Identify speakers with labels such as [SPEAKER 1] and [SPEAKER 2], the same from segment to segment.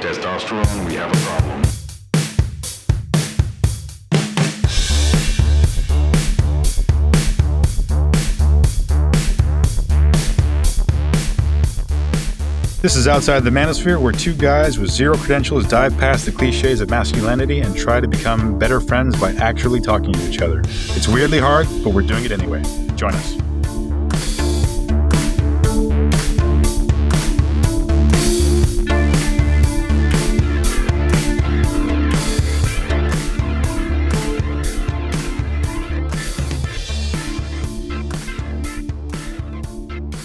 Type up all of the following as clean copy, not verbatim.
[SPEAKER 1] testosterone, we have a problem.
[SPEAKER 2] This is Outside the Manosphere, where two guys with zero credentials dive past the cliches of masculinity and try to become better friends by actually talking to each other. It's weirdly hard, but we're doing it anyway. Join us.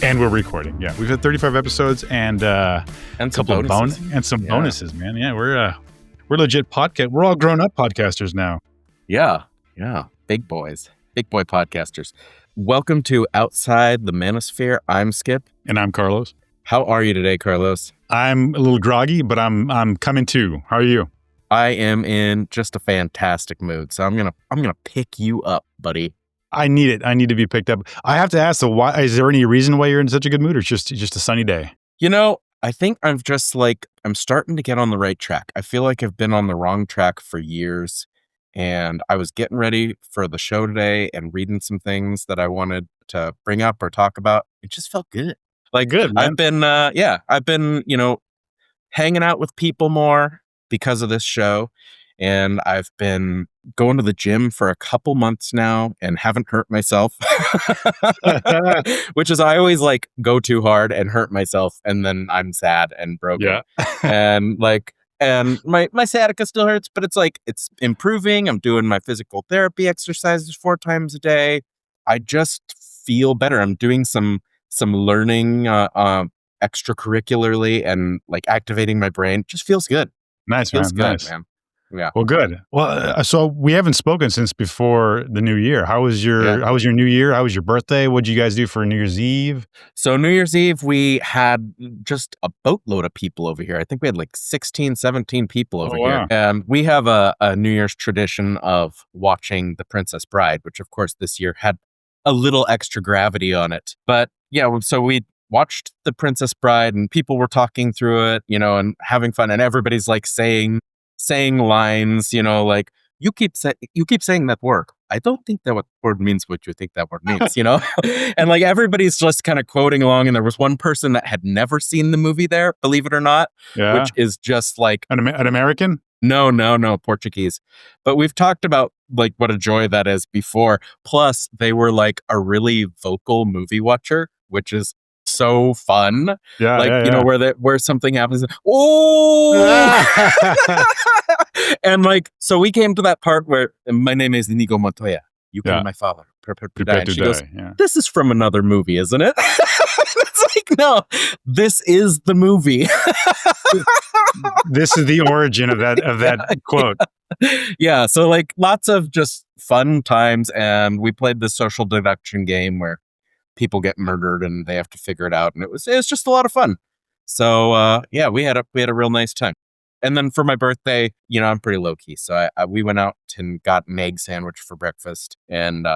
[SPEAKER 2] And we're recording. Yeah, we've had 35 episodes and a couple of bonuses, man. Yeah, we're legit podcast. We're all grown up podcasters now.
[SPEAKER 3] Yeah, big boy podcasters. Welcome to Outside the Manosphere. I'm Skip,
[SPEAKER 2] and I'm Carlos.
[SPEAKER 3] How are you today, Carlos?
[SPEAKER 2] I'm a little groggy, but I'm coming to. How are you?
[SPEAKER 3] I am in just a fantastic mood, so I'm gonna pick you up, buddy.
[SPEAKER 2] I need it. I need to be picked up. I have to ask, so why is there any reason why you're in such a good mood, or it's just a sunny day?
[SPEAKER 3] You know, I think I'm just I'm starting to get on the right track. I feel like I've been on the wrong track for years, and I was getting ready for the show today and reading some things that I wanted to bring up or talk about. It just felt good.
[SPEAKER 2] Good, man.
[SPEAKER 3] I've been, hanging out with people more because of this show. And I've been going to the gym for a couple months now and haven't hurt myself, which is I always go too hard and hurt myself. And then I'm sad and broken.
[SPEAKER 2] Yeah.
[SPEAKER 3] and my sciatica still hurts, but it's improving. I'm doing my physical therapy exercises 4 times a day. I just feel better. I'm doing some learning extracurricularly and activating my brain. Just feels good.
[SPEAKER 2] Nice,
[SPEAKER 3] feels
[SPEAKER 2] man.
[SPEAKER 3] Good,
[SPEAKER 2] nice.
[SPEAKER 3] man. Yeah.
[SPEAKER 2] Well, good. Well, so we haven't spoken since before the new year. How was your New Year? How was your birthday? What did you guys do for New Year's Eve?
[SPEAKER 3] So New Year's Eve, we had just a boatload of people over here. I think we had 16, 17 people over here. And we have a New Year's tradition of watching The Princess Bride, which of course this year had a little extra gravity on it. But yeah, so we watched The Princess Bride and people were talking through it, and having fun. And everybody's saying lines, you keep saying that word. I don't think that word means what you think that word means, and everybody's just kind of quoting along. And there was one person that had never seen the movie there, believe it or not, which is just an
[SPEAKER 2] American.
[SPEAKER 3] No, Portuguese. But we've talked about what a joy that is before. Plus, they were a really vocal movie watcher, which is so fun. Where something happens. Oh, and so we came to that part where my name is Inigo Montoya. You can be my father. Prepare to die. And she goes, this is from another movie, isn't it? It's no, this is the movie.
[SPEAKER 2] This is the origin of that quote.
[SPEAKER 3] Yeah. So lots of just fun times. And we played the social deduction game where people get murdered and they have to figure it out. And it was just a lot of fun. So we had a real nice time. And then for my birthday, I'm pretty low key. So we went out and got an egg sandwich for breakfast and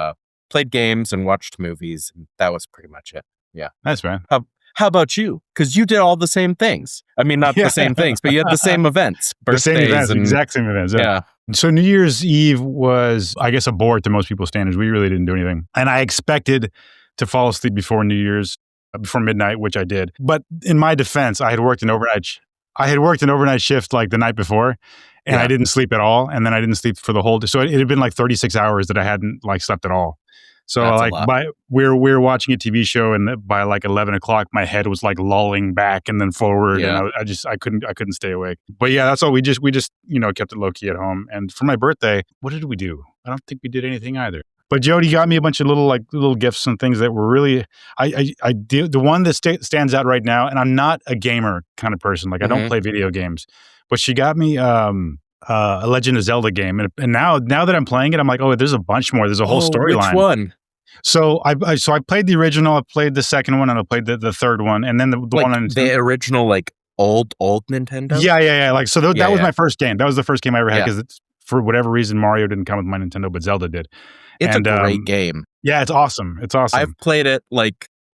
[SPEAKER 3] played games and watched movies. And that was pretty much it. Yeah.
[SPEAKER 2] Nice, man.
[SPEAKER 3] How about you? Because you did all the same things. I mean, not the same things, but you had the same events.
[SPEAKER 2] The same events, exact same events. Yeah. So New Year's Eve was, I guess, a bore to most people's standards. We really didn't do anything. And I expected to fall asleep before New Year's, before midnight, which I did. But in my defense, I had worked an overnight shift the night before, and I didn't sleep at all. And then I didn't sleep for the whole day. So it had been 36 hours that I hadn't slept at all. So we were watching a TV show, and by 11 o'clock, my head was lolling back and then forward, and I couldn't stay awake. But yeah, that's all. We just kept it low key at home. And for my birthday, what did we do? I don't think we did anything either. But Jody got me a bunch of little gifts and things that were really, I do. The one that stands out right now, and I'm not a gamer kind of person. I don't play video games, but she got me a Legend of Zelda game. And now that I'm playing it, I'm oh, there's a bunch more. There's a whole storyline.
[SPEAKER 3] Which one?
[SPEAKER 2] So I played the original, I played the second one, and I played the third one. And then the one on
[SPEAKER 3] the original, old Nintendo?
[SPEAKER 2] Yeah. That was my first game. That was the first game I ever had because for whatever reason, Mario didn't come with my Nintendo, but Zelda did.
[SPEAKER 3] It's a great game.
[SPEAKER 2] Yeah, it's awesome.
[SPEAKER 3] I've played it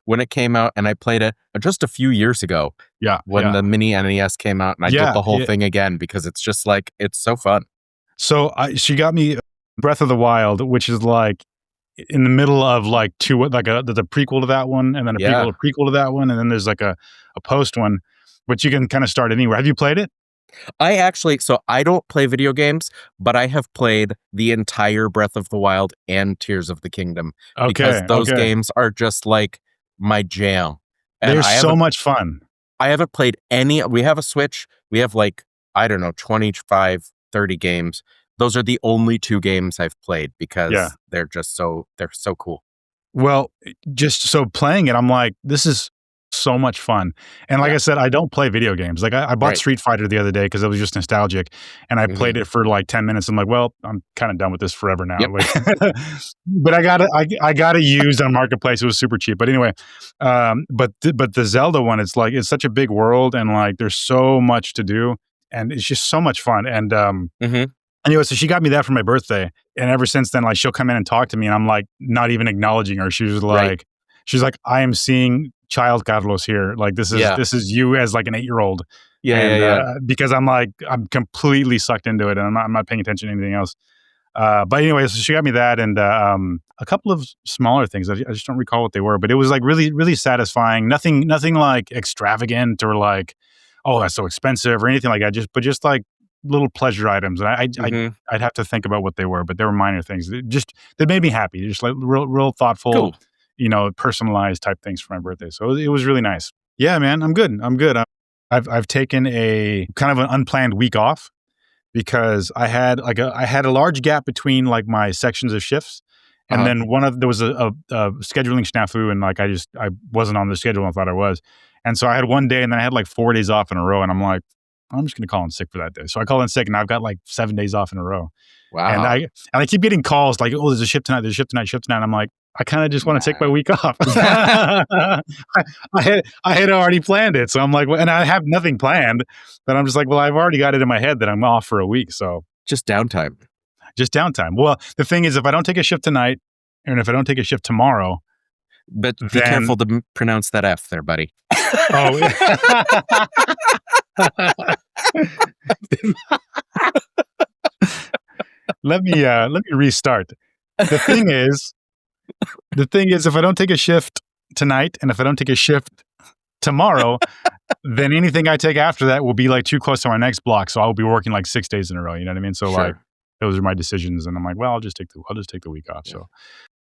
[SPEAKER 3] when it came out, and I played it just a few years ago.
[SPEAKER 2] Yeah.
[SPEAKER 3] When the mini NES came out, and I did the whole thing again because it's just like, it's so fun.
[SPEAKER 2] So she got me Breath of the Wild, which is like in the middle of like there's a prequel to that one, and then a prequel to that one, and then there's like a post one, but you can kind of start anywhere. Have you played it?
[SPEAKER 3] So I don't play video games, but I have played the entire Breath of the Wild and Tears of the Kingdom because those games are just like my jam. And
[SPEAKER 2] they're so much fun.
[SPEAKER 3] I haven't played any. We have a Switch. We have like, I don't know, 25, 30 games. Those are the only 2 games I've played because they're so cool. Well,
[SPEAKER 2] just so playing it, I'm like, this is so much fun. And like I said, I don't play video games. Like I bought Street Fighter the other day because it was just nostalgic, and I played it for like 10 minutes. I'm like, well, I'm kind of done with this forever now. Like, but I got it used on Marketplace. It was super cheap. But anyway, but the Zelda one, it's like, it's such a big world, and like there's so much to do, and it's just so much fun. And anyway, so she got me that for my birthday, and ever since then, like she'll come in and talk to me, and I'm like not even acknowledging her. She was like, she's like, I am seeing child Carlos here. Like this is you as like an 8-year-old. Because I'm like, I'm completely sucked into it, and I'm not paying attention to anything else. But anyway, so she got me that, and a couple of smaller things. I just don't recall what they were, but it was like really, really satisfying. Nothing like extravagant or like, oh, that's so expensive or anything like that. Just like little pleasure items. And I'd have to think about what they were, but they were minor things. That made me happy. Just like real thoughtful. Cool. Personalized type things for my birthday. So it was really nice. Yeah, man, I'm good. I've taken a kind of an unplanned week off because I had a large gap between like my sections of shifts. And then there was a scheduling snafu, and like I wasn't on the schedule I thought I was. And so I had one day, and then I had like 4 days off in a row, and I'm like, I'm just going to call in sick for that day. So I called in sick, and I've got like 7 days off in a row.
[SPEAKER 3] Wow.
[SPEAKER 2] And I keep getting calls like, oh, there's a shift tonight. And I'm like, I kind of just want to take my week off. I had already planned it. So I'm like, well, and I have nothing planned, but I'm just like, well, I've already got it in my head that I'm off for a week. So
[SPEAKER 3] just downtime.
[SPEAKER 2] Well, the thing is, if I don't take a shift tonight, and if I don't take a shift tomorrow,
[SPEAKER 3] but be careful to pronounce that F there, buddy.
[SPEAKER 2] Oh, let me restart. The thing is, if I don't take a shift tonight, and if I don't take a shift tomorrow, then anything I take after that will be like too close to my next block. So I will be working like 6 days in a row. You know what I mean? So like, those are my decisions, and I'm like, well, I'll just take the week off. So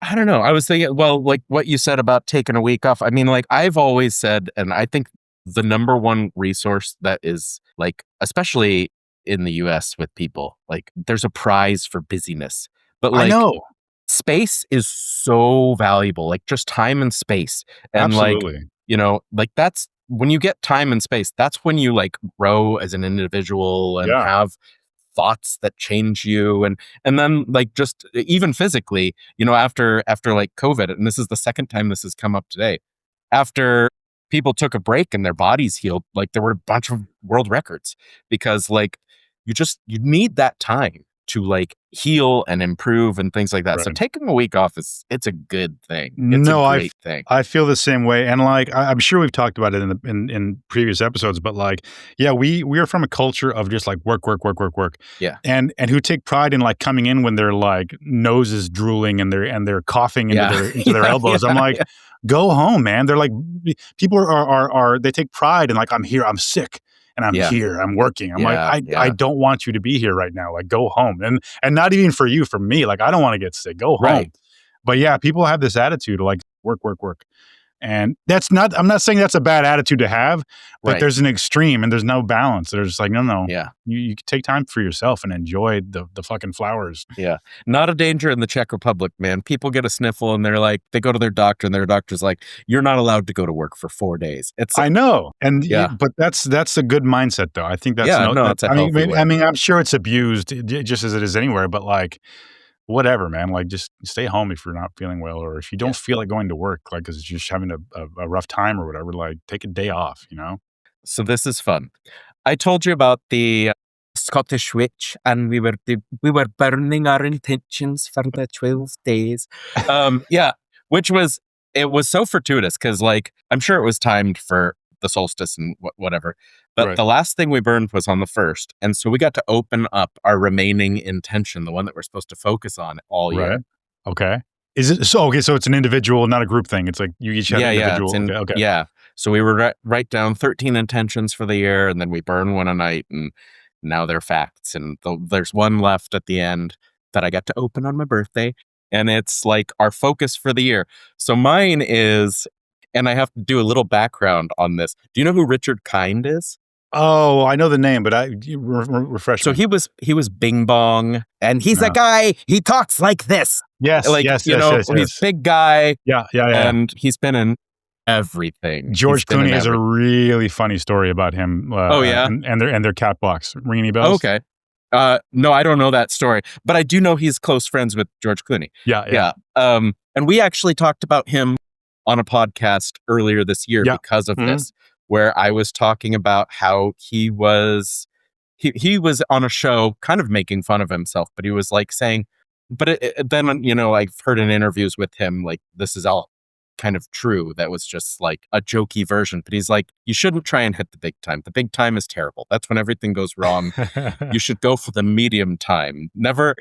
[SPEAKER 3] I don't know. I was thinking, well, like what you said about taking a week off. I mean, like I've always said, and I think the number one resource that is like, especially in the US with people, like there's a prize for busyness, but like, I know. Space is so valuable, like just time and space. And
[SPEAKER 2] absolutely.
[SPEAKER 3] Like, like that's when you get time and space, that's when you like grow as an individual and have thoughts that change you. And then like just even physically, after like COVID, and this is the second time this has come up today, after people took a break and their bodies healed, like there were a bunch of world records because like you need that time to like heal and improve and things like that. Right. So taking a week off it's a good thing. It's a great thing.
[SPEAKER 2] I feel the same way. And like, I'm sure we've talked about it in previous episodes, but like, yeah, we are from a culture of just like work.
[SPEAKER 3] Yeah.
[SPEAKER 2] And who take pride in like coming in when their like nose is drooling and they're coughing into their elbows. I'm like, go home, man. They're like, people are they take pride in like, I'm here, I'm sick. And I'm here, I'm working. I'm I don't want you to be here right now. Like, go home. And not even for you, for me. Like, I don't want to get sick. Go home. Right. But yeah, people have this attitude of like, work. And I'm not saying that's a bad attitude to have, but there's an extreme and there's no balance. There's just like, no.
[SPEAKER 3] Yeah.
[SPEAKER 2] You can take time for yourself and enjoy the fucking flowers.
[SPEAKER 3] Yeah. Not a danger in the Czech Republic, man. People get a sniffle and they're like, they go to their doctor and their doctor's like, you're not allowed to go to work for 4 days.
[SPEAKER 2] I know. And but that's a good mindset though. I think that's
[SPEAKER 3] it's a healthy way.
[SPEAKER 2] I mean, I'm sure it's abused just as it is anywhere, but like, whatever, man. Like, just stay home if you're not feeling well, or if you don't feel like going to work, like, because you're just having a rough time or whatever. Like, take a day off,
[SPEAKER 3] So this is fun. I told you about the Scottish witch, and we were burning our intentions for the 12 days. Which was it was so fortuitous because, like, I'm sure it was timed for the solstice and whatever. But the last thing we burned was on the 1st. And so we got to open up our remaining intention, the one that we're supposed to focus on all year.
[SPEAKER 2] Okay. Is it so? Okay, so it's an individual, not a group thing. It's like you each have an individual. Okay.
[SPEAKER 3] Yeah. So we were write down 13 intentions for the year, and then we burn one a night, and now they're facts. And there's one left at the end that I got to open on my birthday, and it's like our focus for the year. So mine is, and I have to do a little background on this. Do you know who Richard Kind is?
[SPEAKER 2] Oh, I know the name, but refresh
[SPEAKER 3] So
[SPEAKER 2] me.
[SPEAKER 3] he was Bing Bong, and he's a guy. He talks like this.
[SPEAKER 2] Yes,
[SPEAKER 3] like
[SPEAKER 2] yes,
[SPEAKER 3] he's big guy.
[SPEAKER 2] Yeah.
[SPEAKER 3] And he's been in everything.
[SPEAKER 2] George Clooney has a really funny story about him. And their cat box. Ring any bells?
[SPEAKER 3] Okay. No, I don't know that story, but I do know he's close friends with George Clooney.
[SPEAKER 2] Yeah.
[SPEAKER 3] And we actually talked about him on a podcast earlier this year because of this, where I was talking about how he was on a show kind of making fun of himself, but he was like saying, but then, you know, I've heard in interviews with him, like, this is all kind of true. That was just like a jokey version, but he's like, you shouldn't try and hit the big time. The big time is terrible. That's when everything goes wrong. You should go for the medium time. Never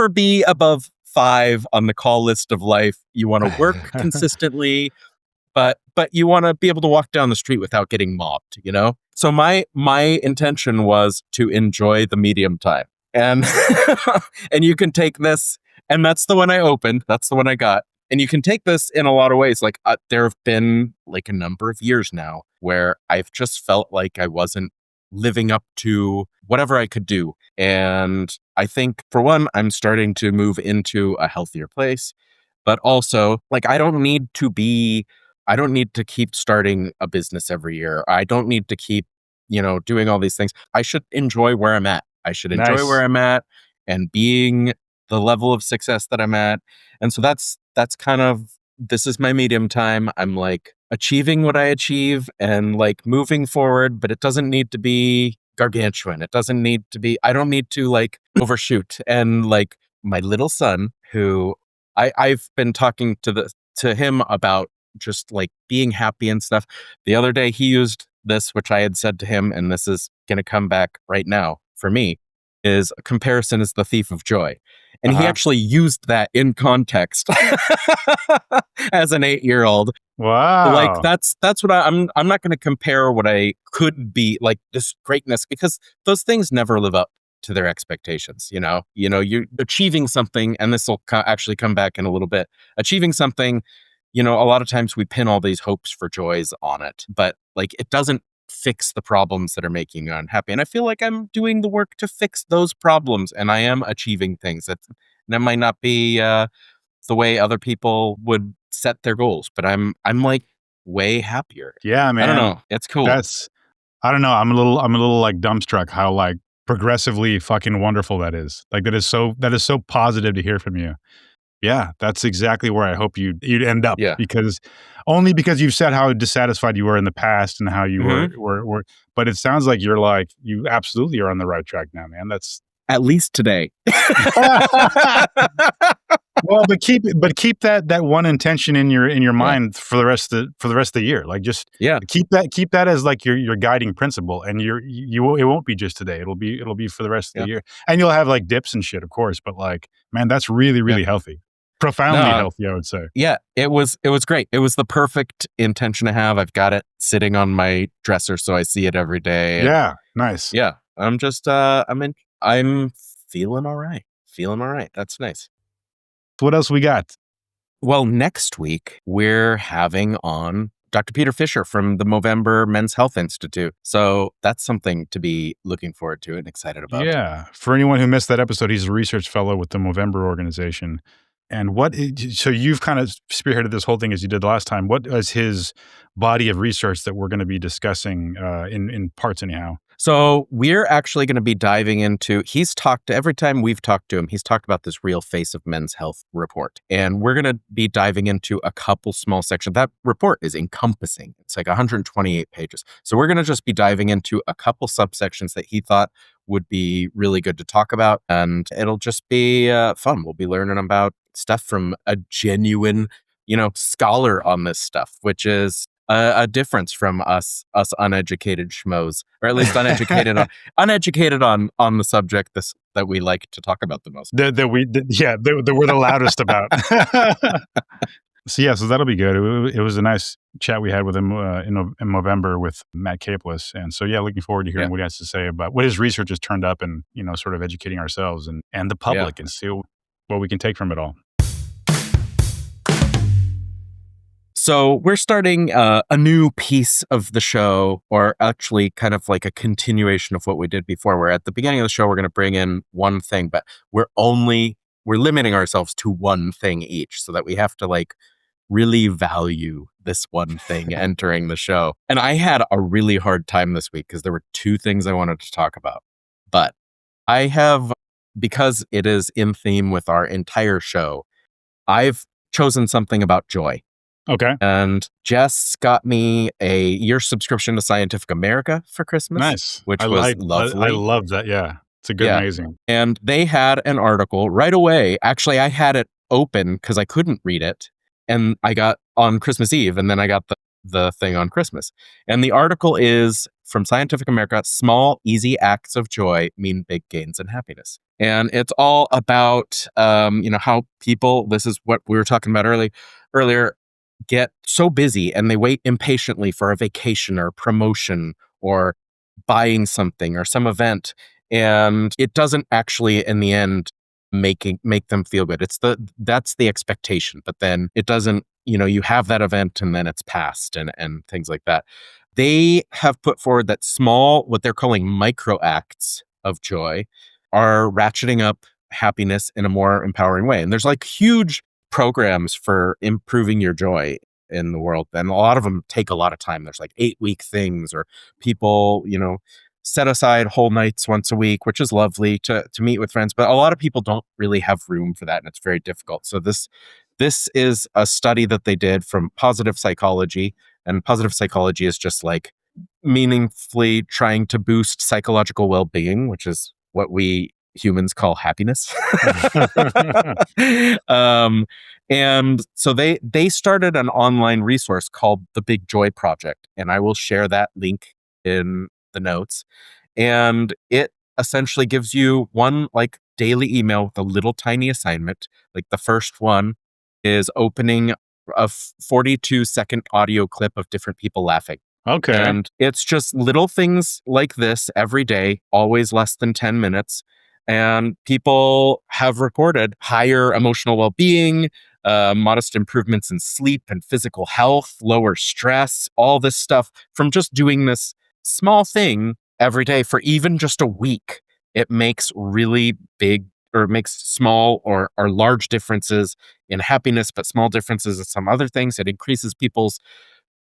[SPEAKER 3] be above 5 on the call list of life. You want to work consistently, but you want to be able to walk down the street without getting mobbed, you know? So my intention was to enjoy the medium time. And and you can take this, and that's the one I opened. That's the one I got. And you can take this in a lot of ways. Like there have been like a number of years now where I've just felt like I wasn't living up to whatever I could do. And I think, for one, I'm starting to move into a healthier place. But also, like, I don't need to keep starting a business every year. I don't need to keep, doing all these things. I should enjoy where I'm at. I should enjoy where I'm at and being the level of success that I'm at. And so that's kind of, this is my medium time. I'm like achieving what I achieve and like moving forward, but it doesn't need to be gargantuan. It doesn't need to be, I don't need to like overshoot. And like my little son, who I've been talking to him about just like being happy and stuff. The other day he used this, which I had said to him, and this is going to come back right now for me, is comparison is the thief of joy. And he actually used that in context as an 8-year-old.
[SPEAKER 2] Wow.
[SPEAKER 3] Like that's what I'm not going to compare what I could be, like this greatness, because those things never live up to their expectations. You're achieving something, and this will actually come back in a little bit. Achieving something, a lot of times we pin all these hopes for joys on it, but like it doesn't fix the problems that are making you unhappy. And I feel like I'm doing the work to fix those problems, and I am achieving things that might not be the way other people would set their goals, but I'm like way happier.
[SPEAKER 2] Yeah, man.
[SPEAKER 3] I don't know. It's cool.
[SPEAKER 2] I don't know. I'm a little like dumbstruck how like progressively fucking wonderful that is. Like that is so positive to hear from you. Yeah, that's exactly where I hope you'd end up.
[SPEAKER 3] Yeah.
[SPEAKER 2] Because you've said how dissatisfied you were in the past and how you were, but it sounds like you absolutely are on the right track now, man. That's
[SPEAKER 3] at least today.
[SPEAKER 2] Well, but keep that one intention in your mind for the rest of the year. Like just keep that as like your guiding principle, and it won't be just today. It'll be for the rest of the year, and you'll have like dips and shit, of course. But like, man, that's really really healthy. Profoundly healthy, I would say.
[SPEAKER 3] Yeah, it was great. It was the perfect intention to have. I've got it sitting on my dresser, so I see it every day.
[SPEAKER 2] Yeah, nice.
[SPEAKER 3] Yeah, I'm just I'm feeling all right. That's nice.
[SPEAKER 2] What else we got?
[SPEAKER 3] Well, next week we're having on Dr. Peter Fisher from the Movember Men's Health Institute. So that's something to be looking forward to and excited about.
[SPEAKER 2] Yeah. For anyone who missed that episode, he's a research fellow with the Movember organization. And so you've kind of spearheaded this whole thing as you did last time. What is his body of research that we're going to be discussing in parts anyhow?
[SPEAKER 3] So we're actually going to be diving into, every time we've talked to him, he's talked about this Real Face of Men's Health report. And we're going to be diving into a couple small sections. That report is encompassing. It's like 128 pages. So we're going to just be diving into a couple subsections that he thought would be really good to talk about. And it'll just be fun. We'll be learning about stuff from a genuine, scholar on this stuff, which is a difference from us uneducated schmoes, or at least uneducated on the subject that we like to talk about the most.
[SPEAKER 2] That we're the loudest about. So that'll be good. It was a nice chat we had with him in November with Matt Capeless. And so, looking forward to hearing what he has to say about what his research has turned up and, sort of educating ourselves and the public and see what we can take from it all.
[SPEAKER 3] So we're starting a new piece of the show, or actually kind of like a continuation of what we did before, where at the beginning of the show, we're going to bring in one thing, but we're limiting ourselves to one thing each, so that we have to like really value this one thing entering the show. And I had a really hard time this week because there were two things I wanted to talk about. But I have, because it is in theme with our entire show, I've chosen something about joy.
[SPEAKER 2] Okay.
[SPEAKER 3] And Jess got me a year subscription to Scientific America for Christmas.
[SPEAKER 2] Nice.
[SPEAKER 3] Which was lovely.
[SPEAKER 2] I love that. Yeah. It's a good magazine.
[SPEAKER 3] And they had an article right away. Actually, I had it open because I couldn't read it. And I got on Christmas Eve, and then I got the thing on Christmas. And the article is from Scientific America, Small, Easy Acts of Joy Mean Big Gains in Happiness. And it's all about, how people, this is what we were talking about earlier, get so busy and they wait impatiently for a vacation or promotion or buying something or some event. And it doesn't actually, in the end, make them feel good. That's the expectation. But then it doesn't, you have that event and then it's past and things like that. They have put forward that small, what they're calling micro acts of joy, are ratcheting up happiness in a more empowering way. And there's like huge programs for improving your joy in the world. And a lot of them take a lot of time. There's like 8-week things, or people, set aside whole nights once a week, which is lovely to meet with friends. But a lot of people don't really have room for that. And it's very difficult. So this is a study that they did from positive psychology. And positive psychology is just like meaningfully trying to boost psychological well-being, which is what we humans call happiness. And so they started an online resource called the Big Joy Project. And I will share that link in the notes. And it essentially gives you one like daily email with a little tiny assignment. Like the first one is opening a 42-second audio clip of different people laughing.
[SPEAKER 2] Okay.
[SPEAKER 3] And it's just little things like this every day, always less than 10 minutes. And people have reported higher emotional well-being, modest improvements in sleep and physical health, lower stress, all this stuff from just doing this small thing every day for even just a week. It makes really big, or it makes small or large differences in happiness, but small differences in some other things. It increases people's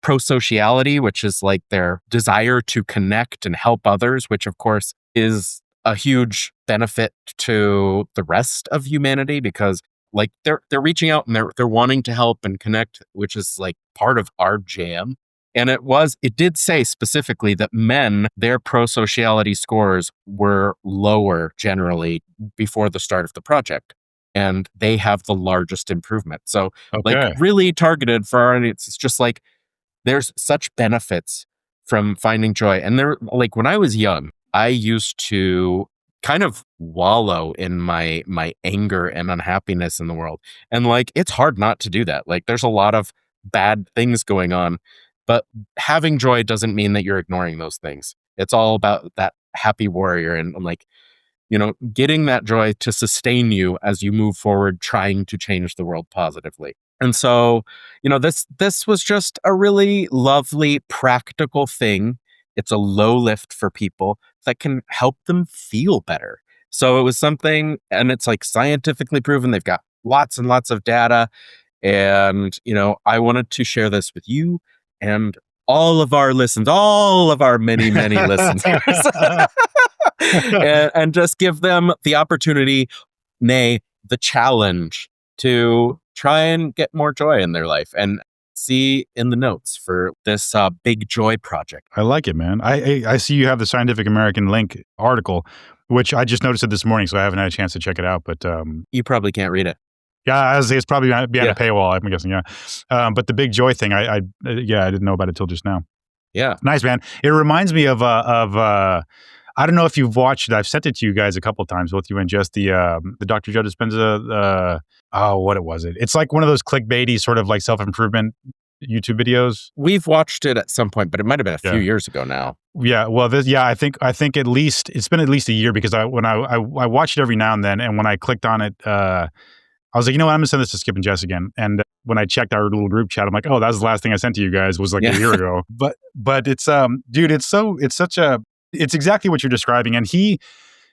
[SPEAKER 3] prosociality, which is like their desire to connect and help others, which of course is a huge benefit to the rest of humanity, because like they're reaching out and they're wanting to help and connect, which is like part of our jam. And it did say specifically that men, their prosociality scores were lower generally before the start of the project. And they have the largest improvement. So like really targeted for our audience. It's just like, there's such benefits from finding joy. And there, like when I was young, I used to kind of wallow in my anger and unhappiness in the world. And like, it's hard not to do that. Like there's a lot of bad things going on, but having joy doesn't mean that you're ignoring those things. It's all about that happy warrior and like, getting that joy to sustain you as you move forward, trying to change the world positively. And so, this was just a really lovely, practical thing. It's a low lift for people that can help them feel better. So it was something, and it's like scientifically proven. They've got lots and lots of data. And, I wanted to share this with you and all of our many, many listeners. and just give them the opportunity, nay, the challenge to try and get more joy in their life. And see in the notes for this Big Joy Project.
[SPEAKER 2] I like it, man. I see you have the Scientific American link article, which I just noticed it this morning, so I haven't had a chance to check it out. But
[SPEAKER 3] you probably can't read it.
[SPEAKER 2] Yeah, I was, it's probably behind a paywall, I'm guessing, yeah. But the Big Joy thing, I didn't know about it till just now.
[SPEAKER 3] Yeah.
[SPEAKER 2] Nice, man. It reminds me of I don't know if you've watched it. I've sent it to you guys a couple of times, both you and Jess, the Dr. Joe Dispenza, what was it? It's like one of those clickbaity sort of like self-improvement YouTube videos.
[SPEAKER 3] We've watched it at some point, but it might have been a few years ago now.
[SPEAKER 2] Yeah, well, I think at least it's been at least a year, because I watch it every now and then, and when I clicked on it, I was like, you know what, I'm gonna send this to Skip and Jess again. And when I checked our little group chat, I'm like, oh, that was the last thing I sent to you guys, was like a year ago. But it's dude, it's exactly what you're describing, and he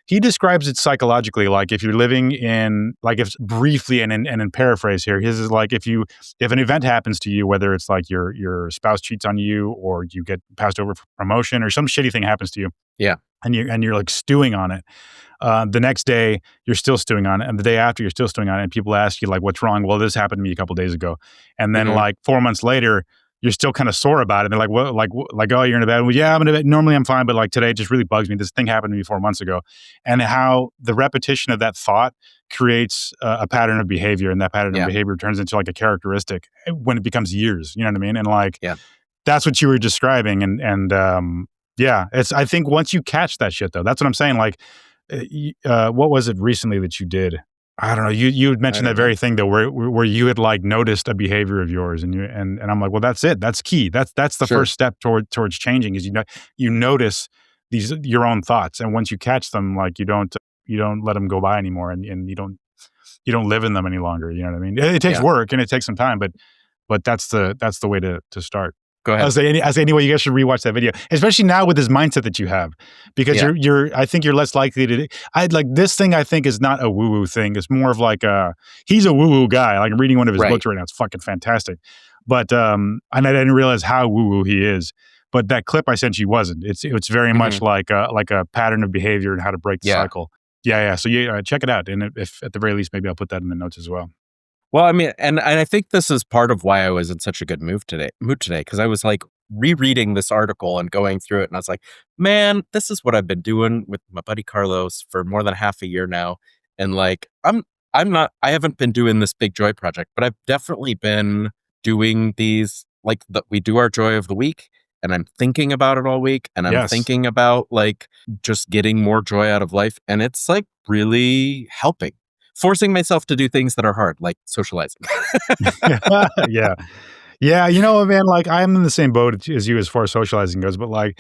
[SPEAKER 2] describes it psychologically, like if you're living in, like, if briefly, and in paraphrase here, his is like, if an event happens to you, whether it's like your spouse cheats on you, or you get passed over for promotion, or some shitty thing happens to you, and you're like stewing on it. The next day you're still stewing on it, and the day after you're still stewing on it, and people ask you like, what's wrong? Well, this happened to me a couple days ago. And then like 4 months later, you're still kind of sore about it. And they're like, what, like, oh, you're in a bed. Well, yeah, I'm in a bed. Normally I'm fine, but like today it just really bugs me. This thing happened to me 4 months ago. And how the repetition of that thought creates a pattern of behavior, and that pattern of behavior turns into like a characteristic when it becomes years. You know what I mean? And like, that's what you were describing. And I think once you catch that shit, though, that's what I'm saying. Like, what was it recently that you did? I don't know. You had mentioned that very thing, though, where you had like noticed a behavior of yours, and I'm like, well, that's it. That's key. That's the first step towards changing, is you notice your own thoughts, and once you catch them, like you don't let them go by anymore, and you don't live in them any longer. You know what I mean? It takes work and it takes some time, but that's the way to start.
[SPEAKER 3] Go ahead.
[SPEAKER 2] Anyway, you guys should rewatch that video, especially now with this mindset that you have, because I think you're less likely to. This thing, I think, is not a woo woo thing. It's more of like he's a woo woo guy. Like, I'm reading one of his books right now. It's fucking fantastic. But and I didn't realize how woo woo he is. But that clip I sent you wasn't. It's very much like a pattern of behavior and how to break the cycle. Yeah. So check it out, and if at the very least, maybe I'll put that in the notes as well.
[SPEAKER 3] Well, I mean, and I think this is part of why I was in such a good mood today, because I was like rereading this article and going through it, and I was like, man, this is what I've been doing with my buddy Carlos for more than half a year now. And like, I haven't been doing this Big Joy project, but I've definitely been doing these, like, we do our Joy of the Week, and I'm thinking about it all week, and I'm thinking about like just getting more joy out of life, and it's like really helping. Forcing myself to do things that are hard, like socializing.
[SPEAKER 2] Yeah. You know, man, like, I'm in the same boat as you as far as socializing goes, but like,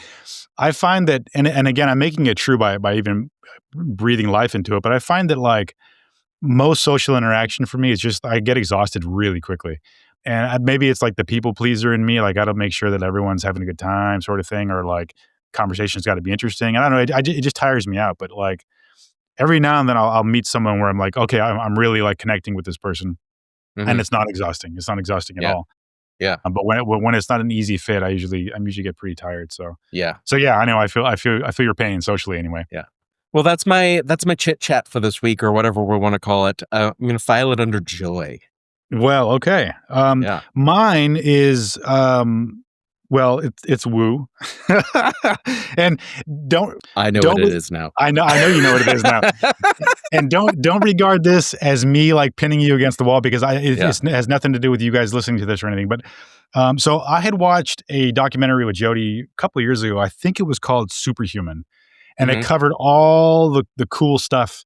[SPEAKER 2] I find that, and again, I'm making it true by even breathing life into it, but I find that like most social interaction for me is just, I get exhausted really quickly. And maybe it's like the people pleaser in me. Like, I don't make sure that everyone's having a good time, sort of thing, or like conversation's got to be interesting. I don't know. It just tires me out. But like, every now and then I'll meet someone where I'm like, okay, I'm really like connecting with this person, and it's not exhausting. It's not exhausting at all.
[SPEAKER 3] Yeah.
[SPEAKER 2] But when it's not an easy fit, I usually get pretty tired. So
[SPEAKER 3] yeah.
[SPEAKER 2] I know I feel your pain socially anyway.
[SPEAKER 3] Yeah. Well, that's my chit chat for this week, or whatever we want to call it. I'm going to file it under joy.
[SPEAKER 2] Well, okay. Mine is well, it's woo. And
[SPEAKER 3] I know what it is now.
[SPEAKER 2] I know you know what it is now. And don't regard this as me like pinning you against the wall, because it has nothing to do with you guys listening to this or anything. But so I had watched a documentary with Jody a couple of years ago. I think it was called Superhuman, and it covered all the cool stuff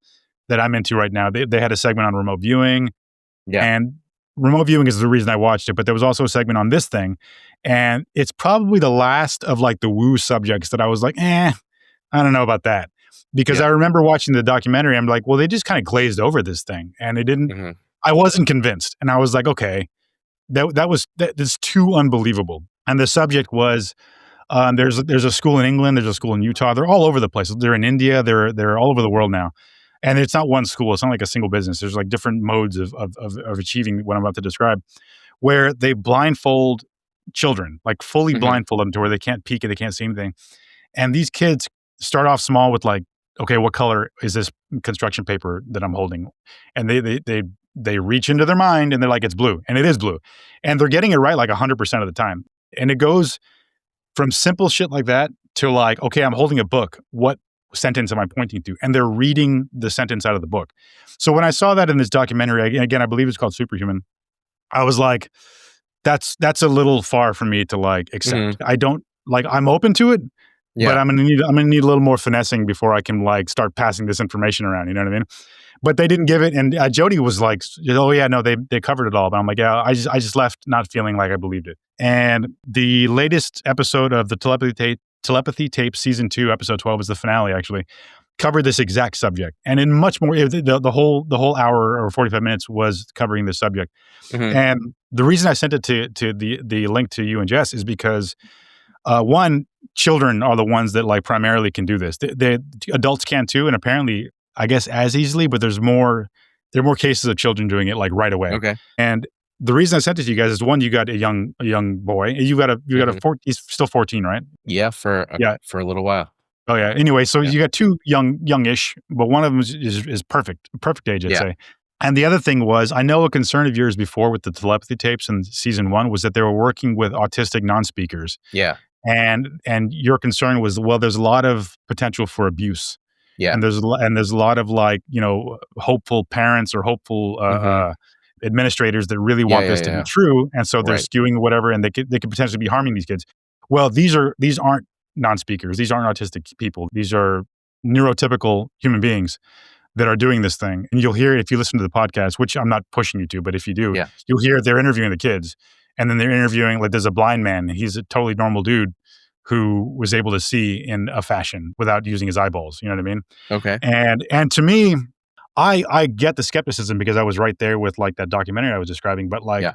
[SPEAKER 2] that I'm into right now. They had a segment on remote viewing, and remote viewing is the reason I watched it, but there was also a segment on this thing. And it's probably the last of like the woo subjects that I was like, I don't know about that. Because I remember watching the documentary, I'm like, well, they just kind of glazed over this thing. And it didn't, I wasn't convinced. And I was like, okay, that's too unbelievable. And the subject was, there's a school in England, there's a school in Utah. They're all over the place. They're in India. They're all over the world now. And it's not one school. It's not like a single business. There's like different modes of achieving what I'm about to describe, where they blindfold children, like fully blindfold them to where they can't peek and they can't see anything. And these kids start off small with like, okay, what color is this construction paper that I'm holding? And they reach into their mind and they're like, it's blue. And it is blue. And they're getting it right like 100% of the time. And it goes from simple shit like that to like, okay, I'm holding a book. What sentence am I pointing to? And they're reading the sentence out of the book. So when I saw that in this documentary, again, I believe it's called Superhuman, I was like, that's a little far for me to like accept. I don't like, I'm open to it, but I'm gonna need a little more finessing before I can like start passing this information around. You know what I mean? But they didn't give it, and Jody was like, "Oh yeah, no, they covered it all." But I'm like, "Yeah, I just left not feeling like I believed it." And the latest episode of the Telepathy Tape Season 2, Episode 12, is the finale. Actually, covered this exact subject, and in much more. The whole hour or 45 minutes was covering this subject. And the reason I sent it to the link to you and Jess is because one, children are the ones that like primarily can do this. The adults can too, and apparently, I guess as easily, but there are more cases of children doing it like right away.
[SPEAKER 3] Okay.
[SPEAKER 2] And the reason I sent it to you guys is one, you got a young boy. You got a he's still 14, right?
[SPEAKER 3] Yeah, for a little while.
[SPEAKER 2] Oh yeah. Anyway, so you got two youngish, but one of them is perfect age, I'd say. And the other thing was, I know a concern of yours before with the telepathy tapes in season 1 was that they were working with autistic non-speakers.
[SPEAKER 3] Yeah.
[SPEAKER 2] And your concern was, well, there's a lot of potential for abuse.
[SPEAKER 3] Yeah.
[SPEAKER 2] And there's a lot of like, hopeful parents or hopeful administrators that really want this to be true. And so they're skewing whatever, and they could potentially be harming these kids. Well, these aren't non-speakers. These aren't autistic people. These are neurotypical human beings that are doing this thing. And you'll hear it if you listen to the podcast, which I'm not pushing you to, but if you do, you'll hear they're interviewing the kids. And then they're interviewing, like there's a blind man. He's a totally normal dude who was able to see in a fashion without using his eyeballs. You know what I mean?
[SPEAKER 3] Okay.
[SPEAKER 2] And to me, I get the skepticism because I was right there with like that documentary I was describing. But like,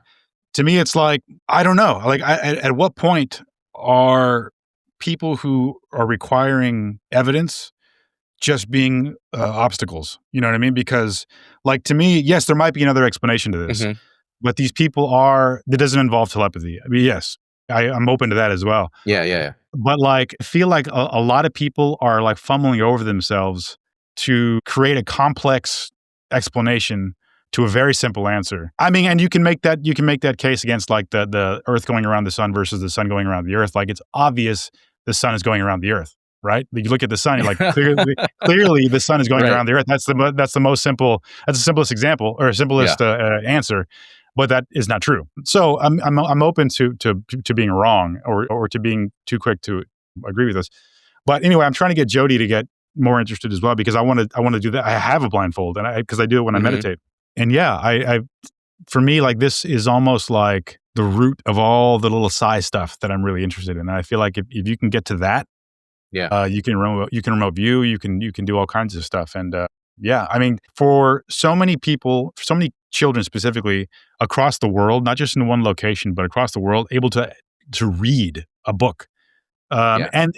[SPEAKER 2] to me, it's like, I don't know. Like at what point are people who are requiring evidence just being obstacles? You know what I mean? Because like, to me, yes, there might be another explanation to this, but these people that doesn't involve telepathy. I mean, yes, I'm open to that as well.
[SPEAKER 3] Yeah.
[SPEAKER 2] But like, I feel like a lot of people are like fumbling over themselves to create a complex explanation to a very simple answer. I mean, and you can make that case against like the Earth going around the sun versus the sun going around the Earth. Like, it's obvious the sun is going around the Earth, right? You look at the sun, you're like, clearly the sun is going around the Earth. That's the most simple. That's the simplest example or simplest answer. But that is not true. So I'm open to being wrong or to being too quick to agree with this. But anyway, I'm trying to get Jody to get more interested as well, because I want to do that. I have a blindfold, and because I do it when I meditate. And I for me, like, this is almost like the root of all the little side stuff that I'm really interested in. And I feel like if you can get to that, you can remote view, you can do all kinds of stuff. And I mean, for so many people, for so many children specifically across the world, not just in one location, but across the world, able to read a book. And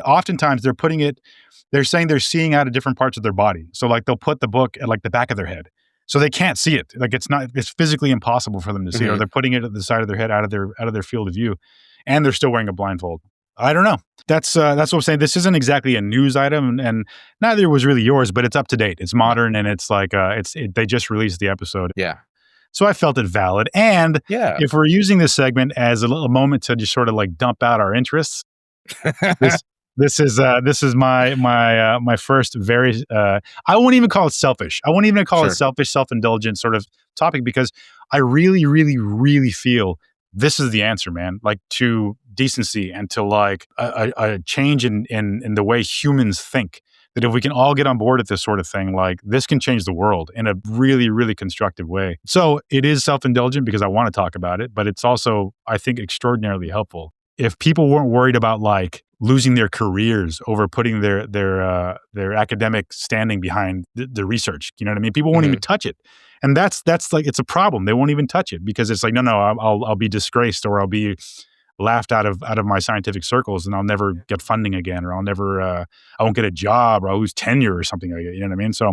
[SPEAKER 2] oftentimes they're saying they're seeing out of different parts of their body. So like they'll put the book at like the back of their head, so they can't see it. Like it's physically impossible for them to see it, or they're putting it at the side of their head, out of their field of view, and they're still wearing a blindfold. I don't know. That's what I'm saying. This isn't exactly a news item, and neither was really yours, but it's up to date. It's modern, and it's like they just released the episode. Yeah. So I felt it valid. And if we're using this segment as a little moment to just sort of like dump out our interests, this is my first very I won't even call it selfish. I won't even call it selfish, self-indulgent sort of topic, because I really, really, really feel this is the answer, man. Like, to decency and to like a change in the way humans think. That if we can all get on board with this sort of thing, like, this can change the world in a really, really constructive way. So it is self-indulgent because I want to talk about it, but it's also, I think, extraordinarily helpful. If people weren't worried about like losing their careers over putting their academic standing behind the research, you know what I mean? People won't even touch it. And that's like, it's a problem. They won't even touch it because it's like, no, I'll be disgraced, or I'll be laughed out of my scientific circles, and I'll never get funding again, or I won't get a job, or I'll lose tenure or something like that. You know what I mean? So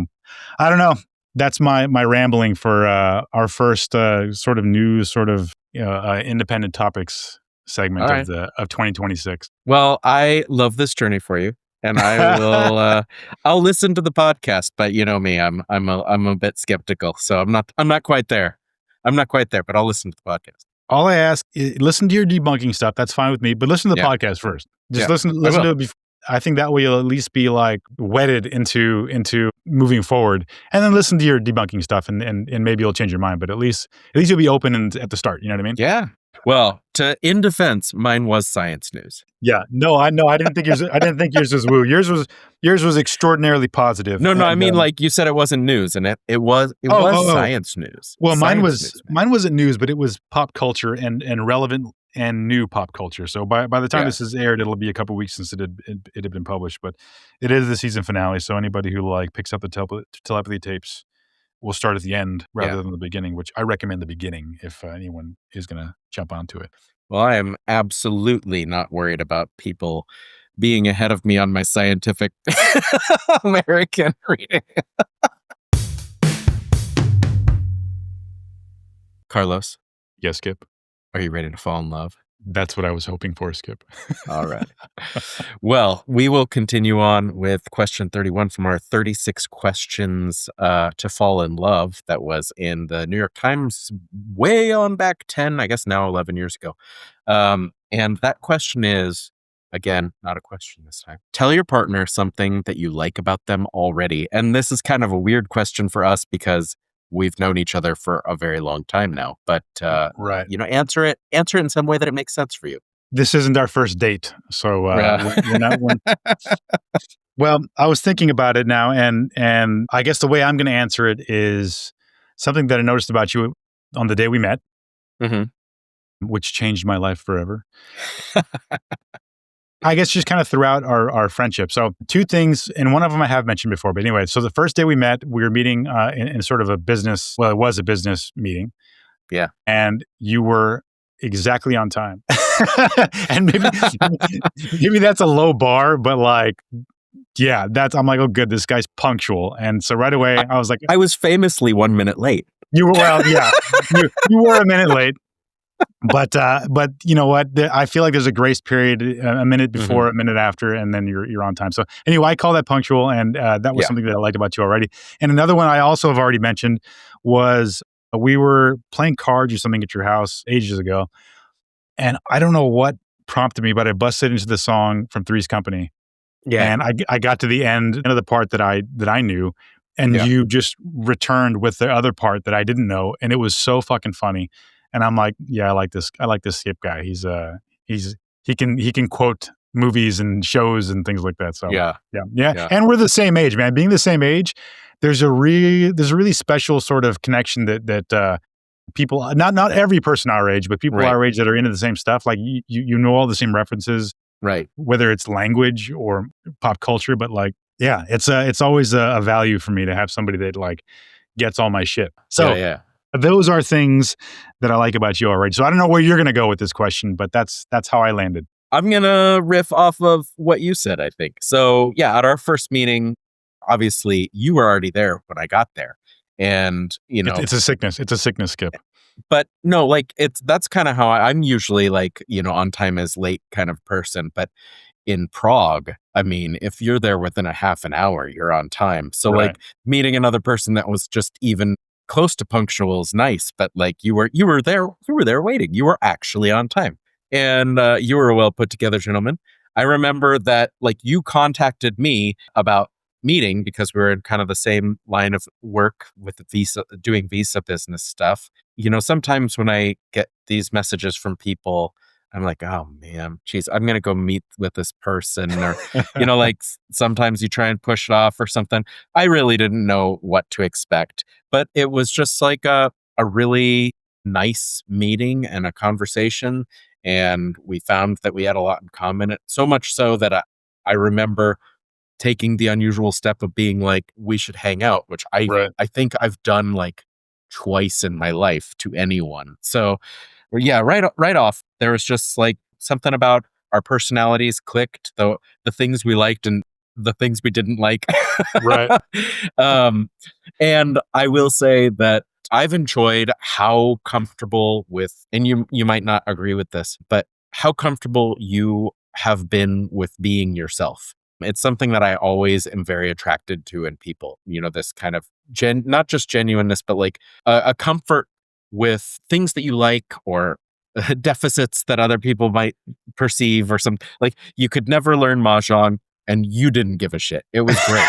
[SPEAKER 2] I don't know. That's my rambling for our first sort of news, sort of independent topics segment of 2026.
[SPEAKER 3] Well, I love this journey for you, and I will I'll listen to the podcast, but you know me, I'm a bit skeptical, so I'm not quite there. But I'll listen to the podcast.
[SPEAKER 2] All I ask is listen to your debunking stuff. That's fine with me, but listen to the podcast first. Just listen to it. I think that way you'll at least be like wedded into moving forward, and then listen to your debunking stuff, and maybe you'll change your mind. But at least you'll be open at the start. You know what I mean?
[SPEAKER 3] Yeah. Well, in defense, mine was science news.
[SPEAKER 2] Yeah. No, I didn't think yours was woo. Yours was extraordinarily positive.
[SPEAKER 3] No, I mean, like you said, it wasn't news, and it was science news.
[SPEAKER 2] Well,
[SPEAKER 3] Science
[SPEAKER 2] mine wasn't news, but it was pop culture and relevant and new pop culture. So by the time this is aired, it'll be a couple weeks since it had been published. But it is the season finale, so anybody who like picks up the telepathy tapes will start at the end rather than the beginning, which I recommend the beginning if anyone is going to jump onto it.
[SPEAKER 3] Well, I am absolutely not worried about people being ahead of me on my scientific American reading. Carlos.
[SPEAKER 2] Yes, Skip.
[SPEAKER 3] Are you ready to fall in love?
[SPEAKER 2] That's what I was hoping for, Skip.
[SPEAKER 3] All right. Well, we will continue on with question 31 from our 36 questions to fall in love that was in the New York Times way on back 10, I guess now 11 years ago. And that question is, again, not a question this time. Tell your partner something that you like about them already. And this is kind of a weird question for us because we've known each other for a very long time now, but
[SPEAKER 2] right.
[SPEAKER 3] Answer it in some way that it makes sense for you.
[SPEAKER 2] This isn't our first date, so we're not one. Well, I was thinking about it now, and I guess the way I'm going to answer it is something that I noticed about you on the day we met, which changed my life forever. I guess just kind of throughout our friendship. So 2 things, and one of them I have mentioned before. But anyway, so the first day we met, we were meeting in sort of a business, well, it was a business meeting.
[SPEAKER 3] Yeah.
[SPEAKER 2] And you were exactly on time. And maybe that's a low bar, but like, yeah, I'm like, oh, good, this guy's punctual. And so right away, I was like,
[SPEAKER 3] I was famously 1 minute late.
[SPEAKER 2] You were, well, yeah, you were a minute late. But you know what? I feel like there's a grace period, a minute before, a minute after, and then you're on time. So anyway, I call that punctual, and that was something that I liked about you already. And another one I also have already mentioned was we were playing cards or something at your house ages ago, and I don't know what prompted me, but I busted into the song from Three's Company. Yeah, and I got to the end of the part that I knew, and you just returned with the other part that I didn't know, and it was so fucking funny. And I'm like, yeah, I like this Skip guy. He can quote movies and shows and things like that. So yeah. And we're the same age, man. Being the same age, there's a really special sort of connection that people, not every person our age, but people our age that are into the same stuff. Like you know all the same references,
[SPEAKER 3] right? Whether
[SPEAKER 2] it's language or pop culture, but like, yeah, it's always a value for me to have somebody that like gets all my shit. So those are things that I like about you already. So I don't know where you're going to go with this question, but that's how I landed.
[SPEAKER 3] I'm going to riff off of what you said, I think. So yeah, at our first meeting, obviously you were already there when I got there. And,
[SPEAKER 2] it's a sickness. It's a sickness, Skip.
[SPEAKER 3] But no, like that's kind of how I'm usually like, on time is late kind of person. But in Prague, I mean, if you're there within a half an hour, you're on time. So like meeting another person that was just even close to punctual is nice, but like you were there waiting. You were actually on time, and you were a well put together gentleman. I remember that like you contacted me about meeting because we were in kind of the same line of work with doing visa business stuff. Sometimes when I get these messages from people, I'm like, oh man, geez, I'm going to go meet with this person. Or, like sometimes you try and push it off or something. I really didn't know what to expect, but it was just like a really nice meeting and a conversation. And we found that we had a lot in common. So much so that I remember taking the unusual step of being like, we should hang out, which I think I've done like twice in my life to anyone. So yeah, right off, there was just like something about our personalities clicked, the things we liked and the things we didn't like.
[SPEAKER 2] Right.
[SPEAKER 3] And I will say that I've enjoyed how comfortable with, and you might not agree with this, but how comfortable you have been with being yourself. It's something that I always am very attracted to in people. This kind of not just genuineness, but like a comfort with things that you like or deficits that other people might perceive or some, like you could never learn Mahjong. and you didn't give a shit. It was great.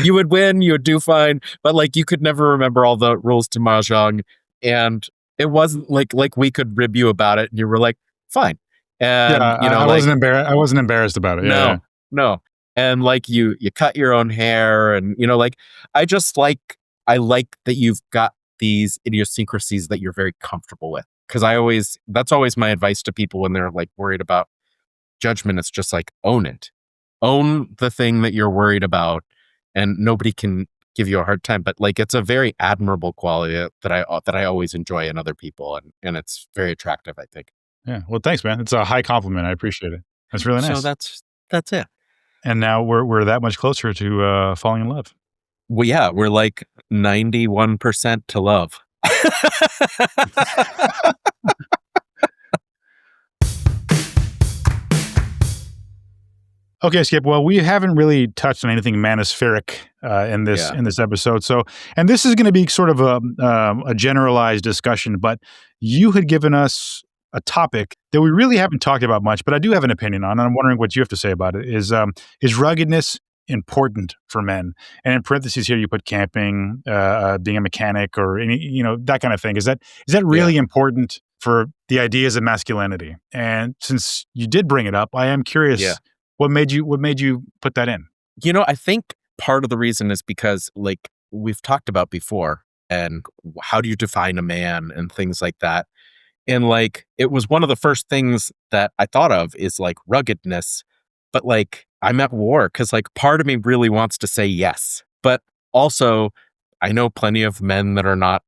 [SPEAKER 3] You would win, you would do fine, but like you could never remember all the rules to Mahjong, and it wasn't like we could rib you about it, and you were like, fine. And
[SPEAKER 2] I wasn't embarrassed. I wasn't embarrassed about it.
[SPEAKER 3] No. And like you cut your own hair, and like I like that you've got these idiosyncrasies that you're very comfortable with. Because that's always my advice to people when they're like worried about judgment. It's just like own it, own the thing that you're worried about, and nobody can give you a hard time. But like it's a very admirable quality that I always enjoy in other people, and it's very attractive, I think.
[SPEAKER 2] Yeah. Well, thanks, man. It's a high compliment. I appreciate it. That's really nice.
[SPEAKER 3] So that's it.
[SPEAKER 2] And now we're that much closer to falling in love.
[SPEAKER 3] Well, yeah, we're like 91% to love.
[SPEAKER 2] Okay, Skip. Well, we haven't really touched on anything manospheric in this episode. So, and this is going to be sort of a generalized discussion, but you had given us a topic that we really haven't talked about much, but I do have an opinion on, and I'm wondering what you have to say about it. Is ruggedness important for men? And in parentheses here, you put camping, being a mechanic, or any, that kind of thing. Is that really important for the ideas of masculinity? And since you did bring it up, I am curious.
[SPEAKER 3] Yeah.
[SPEAKER 2] What made you put that in?
[SPEAKER 3] I think part of the reason is because, like we've talked about before, and how do you define a man and things like that. And like, it was one of the first things that I thought of is like ruggedness, but like I'm at war because like part of me really wants to say yes, but also I know plenty of men that are not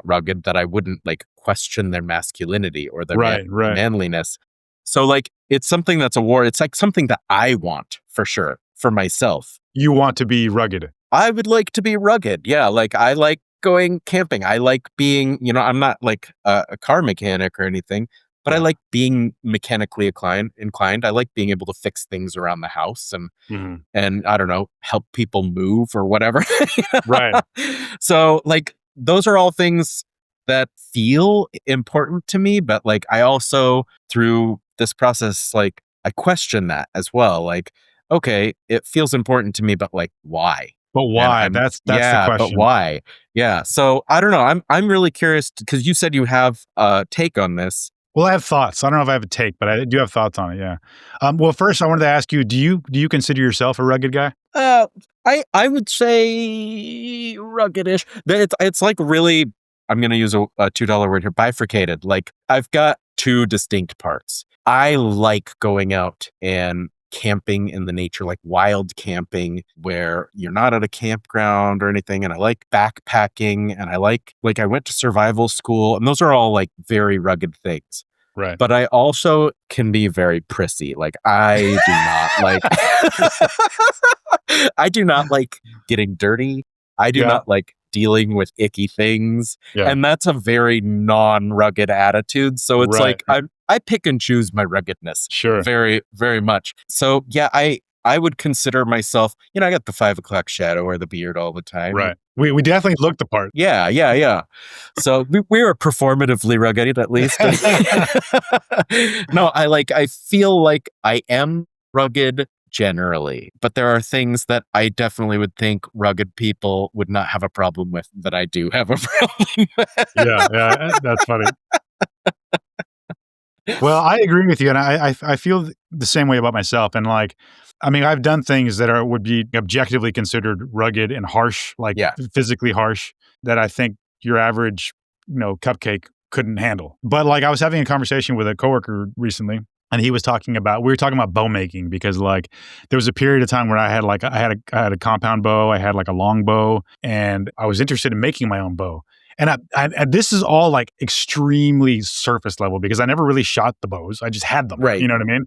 [SPEAKER 3] rugged, that I wouldn't like question their masculinity or their manliness. So like, it's something that's a war. It's like something that I want for sure for myself.
[SPEAKER 2] You want to be rugged?
[SPEAKER 3] I would like to be rugged. Yeah. Like I like going camping. I like being, I'm not like a car mechanic or anything, but I like being mechanically inclined. I like being able to fix things around the house and I don't know, help people move or whatever.
[SPEAKER 2] Right.
[SPEAKER 3] So like, those are all things that feel important to me, but like I also, through this process, like I question that as well. Like, okay, it feels important to me, but like why?
[SPEAKER 2] But why? That's the question.
[SPEAKER 3] But why? Yeah. So I don't know. I'm really curious because you said you have a take on this.
[SPEAKER 2] Well, I have thoughts. I don't know if I have a take, but I do have thoughts on it. Yeah. Well, first I wanted to ask you: do you consider yourself a rugged guy?
[SPEAKER 3] I would say ruggedish. It's like really. I'm going to use a $2 word here, bifurcated. Like I've got two distinct parts. I like going out and camping in the nature, like wild camping where you're not at a campground or anything. And I like backpacking, and I like I went to survival school, and those are all like very rugged things.
[SPEAKER 2] Right.
[SPEAKER 3] But I also can be very prissy. Like I do not like, I do not like getting dirty. I do not like dealing with icky things. Yeah. And that's a very non-rugged attitude. So it's like I pick and choose my ruggedness.
[SPEAKER 2] Sure.
[SPEAKER 3] Very, very much. So yeah, I would consider myself, I got the 5 o'clock shadow or the beard all the time.
[SPEAKER 2] Right. We definitely look the part.
[SPEAKER 3] Yeah. So we were performatively rugged, at least. No, I feel like I am rugged generally, but there are things that I definitely would think rugged people would not have a problem with that I do have a problem with.
[SPEAKER 2] Yeah, that's funny. Well, I agree with you, and I feel the same way about myself. And like, I mean, I've done things that would be objectively considered rugged and harsh, like physically harsh, that I think your average, cupcake couldn't handle. But like, I was having a conversation with a coworker recently, and we were talking about bow making, because like there was a period of time where I had a compound bow, I had like a long bow, and I was interested in making my own bow. And this is all like extremely surface level, because I never really shot the bows. I just had them.
[SPEAKER 3] Right.
[SPEAKER 2] You know what I mean?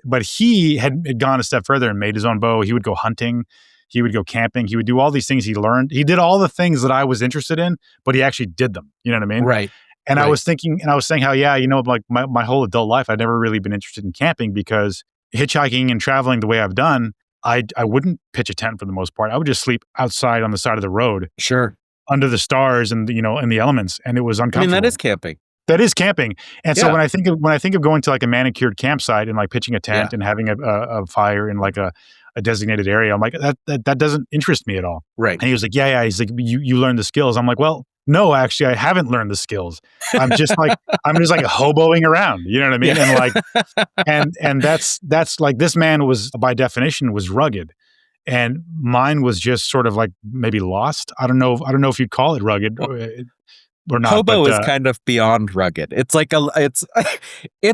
[SPEAKER 2] But he had gone a step further and made his own bow. He would go hunting. He would go camping. He would do all these things he learned. He did all the things that I was interested in, but he actually did them. You know what I mean?
[SPEAKER 3] Right.
[SPEAKER 2] And I was thinking, and I was saying how, like my whole adult life, I'd never really been interested in camping, because hitchhiking and traveling the way I've done, I wouldn't pitch a tent for the most part. I would just sleep outside on the side of the road.
[SPEAKER 3] Sure.
[SPEAKER 2] Under the stars and, in the elements. And it was uncomfortable.
[SPEAKER 3] I mean, that is camping.
[SPEAKER 2] That is camping. And so
[SPEAKER 3] Yeah.
[SPEAKER 2] when I think of going to like a manicured campsite and like pitching a tent and having a fire in like a designated area, I'm like, that doesn't interest me at all.
[SPEAKER 3] Right.
[SPEAKER 2] And he was like, yeah. He's like, you learn the skills. I'm like, well, no, actually, I haven't learned the skills. I'm just like hoboing around. You know what I mean?
[SPEAKER 3] Yeah.
[SPEAKER 2] And that's like, this man was by definition was rugged. And mine was just sort of like maybe lost. I don't know if you'd call it rugged or not.
[SPEAKER 3] Hobo is kind of beyond rugged. It's like it's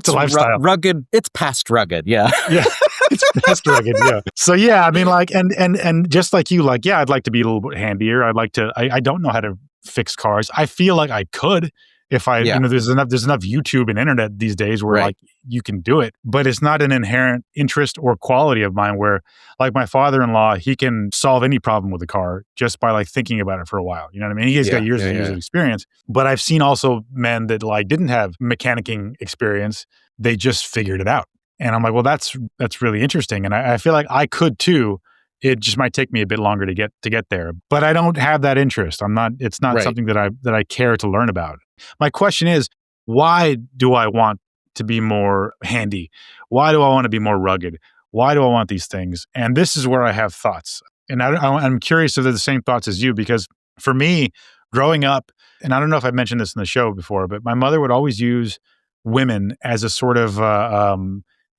[SPEAKER 2] a lifestyle.
[SPEAKER 3] Rugged. It's past rugged. Yeah.
[SPEAKER 2] Yeah. It's past rugged. Yeah. So yeah, I mean, like, and just like you, like, yeah, I'd like to be a little bit handier. I'd like to. I don't know how to fix cars. I feel like I could if I, there's enough YouTube and internet these days where like you can do it, but it's not an inherent interest or quality of mine where like my father-in-law, he can solve any problem with a car just by like thinking about it for a while. You know what I mean? He's got years and years of experience, but I've seen also men that like didn't have mechanicking experience. They just figured it out. And I'm like, well, that's really interesting. And I feel like I could too. It just might take me a bit longer to get there, but I don't have that interest. It's not something that I care to learn about. My question is, why do I want to be more handy? Why do I want to be more rugged? Why do I want these things? And this is where I have thoughts. And I'm curious if they're the same thoughts as you, because for me, growing up, and I don't know if I've mentioned this in the show before, but my mother would always use women as a sort of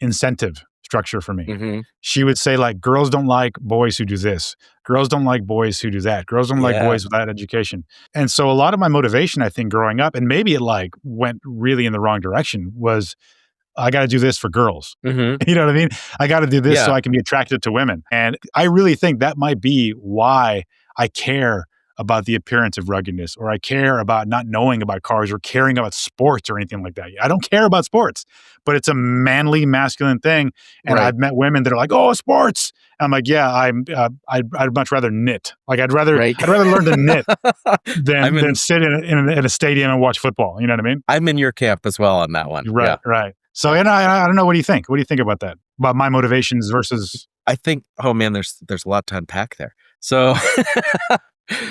[SPEAKER 2] incentive structure for me. Mm-hmm. She would say like, girls don't like boys who do this. Girls don't like boys who do that. Girls don't like boys without education. And so a lot of my motivation, I think, growing up, and maybe it like went really in the wrong direction, was I got to do this for girls. Mm-hmm. You know what I mean? I got to do this so I can be attracted to women. And I really think that might be why I care about the appearance of ruggedness, or I care about not knowing about cars or caring about sports or anything like that. I don't care about sports, but it's a manly, masculine thing. And I've met women that are like, "Oh, sports." I'm like, "Yeah, I'd much rather knit. Like, I'd rather learn to knit than sit in a stadium and watch football." You know what I mean?
[SPEAKER 3] I'm in your camp as well on that one.
[SPEAKER 2] Right. So, and I don't know. What do you think? What do you think about that? About my motivations versus?
[SPEAKER 3] I think, oh man, there's a lot to unpack there. So.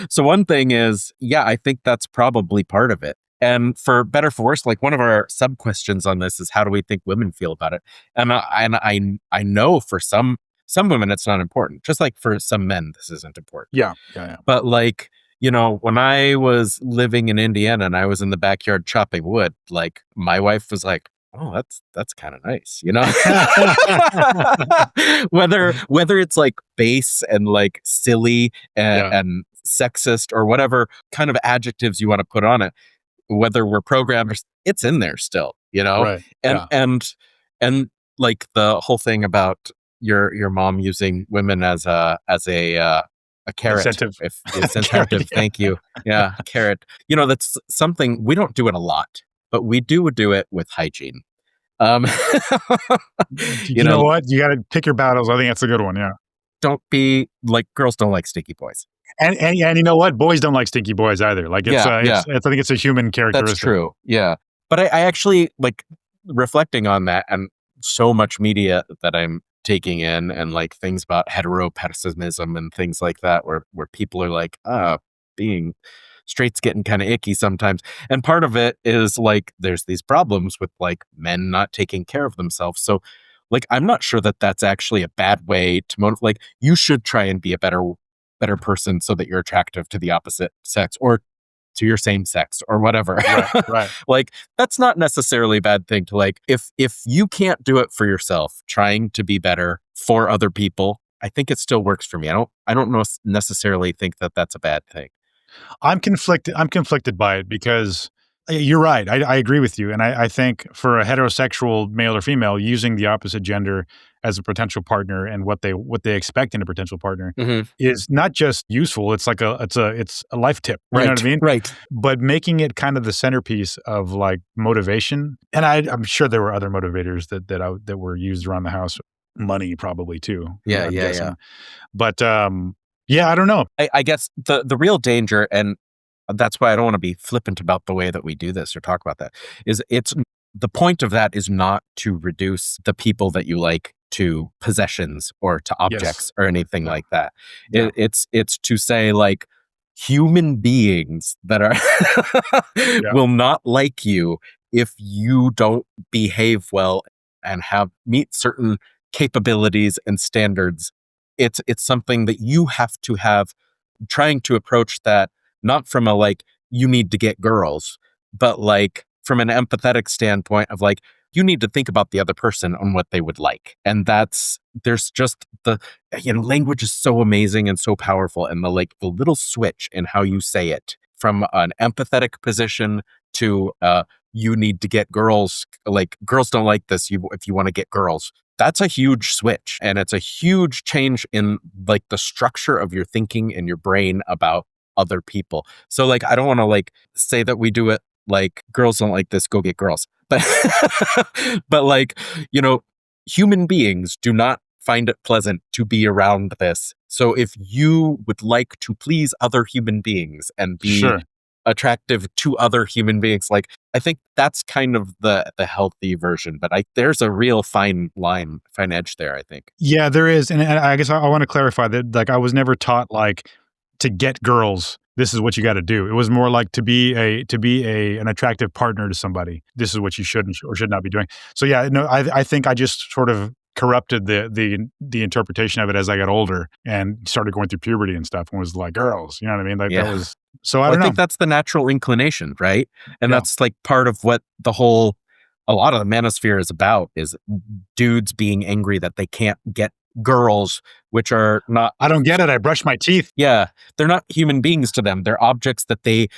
[SPEAKER 3] So one thing is, I think that's probably part of it. And for better for worse, like one of our sub questions on this is, how do we think women feel about it? And I know for some women it's not important. Just like for some men, this isn't important. Yeah. But like, when I was living in Indiana and I was in the backyard chopping wood, like my wife was like, "Oh, that's kind of nice," whether it's like base and like silly and sexist or whatever kind of adjectives you want to put on it, whether we're programmers, it's in there still, Right. And like the whole thing about your mom using women as a carrot. Incentive. Thank you. Yeah, carrot. That's something we don't do it a lot, but we do it with hygiene.
[SPEAKER 2] You know what? You got to pick your battles. I think that's a good one. Yeah.
[SPEAKER 3] Don't be like, girls don't like stinky boys.
[SPEAKER 2] And you know what? Boys don't like stinky boys either. Like I think it's a human characteristic.
[SPEAKER 3] That's true. Yeah. But I actually like reflecting on that, and so much media that I'm taking in, and like things about heteropessimism and things like that, where people are like, being straight's getting kind of icky sometimes. And part of it is like, there's these problems with like men not taking care of themselves. So like, I'm not sure that that's actually a bad way to motivate. Like, you should try and be a better person so that you're attractive to the opposite sex or to your same sex or whatever. Right. Like, that's not necessarily a bad thing to like, if you can't do it for yourself, trying to be better for other people, I think it still works for me. I don't necessarily think that that's a bad thing.
[SPEAKER 2] I'm conflicted by it, because you're right. I agree with you. And I think for a heterosexual male or female, using the opposite gender as a potential partner and what they expect in a potential partner is not just useful. It's like it's a life tip. You know what I mean?
[SPEAKER 3] Right.
[SPEAKER 2] But making it kind of the centerpiece of like motivation. And I'm sure there were other motivators that were used around the house. Money probably too.
[SPEAKER 3] Yeah.
[SPEAKER 2] But I don't know.
[SPEAKER 3] I guess the real danger, and that's why I don't want to be flippant about the way that we do this or talk about that, is the point of that is not to reduce the people that you like to possessions or to objects or anything like that. Yeah. It's to say like, human beings that are will not like you if you don't behave well and meet certain capabilities and standards. It's something that you have to have, trying to approach that not from a like, you need to get girls, but like from an empathetic standpoint of like, you need to think about the other person on what they would like. And there's just language is so amazing and so powerful. And the little switch in how you say it from an empathetic position to, you need to get girls, like girls don't like this. If you want to get girls, that's a huge switch. And it's a huge change in like the structure of your thinking and your brain about other people. So like, I don't want to like say that we do it like girls don't like this, go get girls. But, but like, human beings do not find it pleasant to be around this. So if you would like to please other human beings and be attractive to other human beings, like I think that's kind of the healthy version. But there's a real fine edge there, I think.
[SPEAKER 2] Yeah, there is. And I guess I want to clarify that like I was never taught like to get girls, this is what you got to do. It was more like to be an attractive partner to somebody. This is what you should or should not be doing. So yeah, no, I think I just sort of corrupted the interpretation of it as I got older and started going through puberty and stuff and was like, girls, you know what I mean? Like that was, so I don't know.
[SPEAKER 3] I think that's the natural inclination, right? And that's like part of what a lot of the manosphere is about, is dudes being angry that they can't get girls, which are not.
[SPEAKER 2] I don't get it. I brush my teeth.
[SPEAKER 3] Yeah, they're not human beings to them. They're objects that they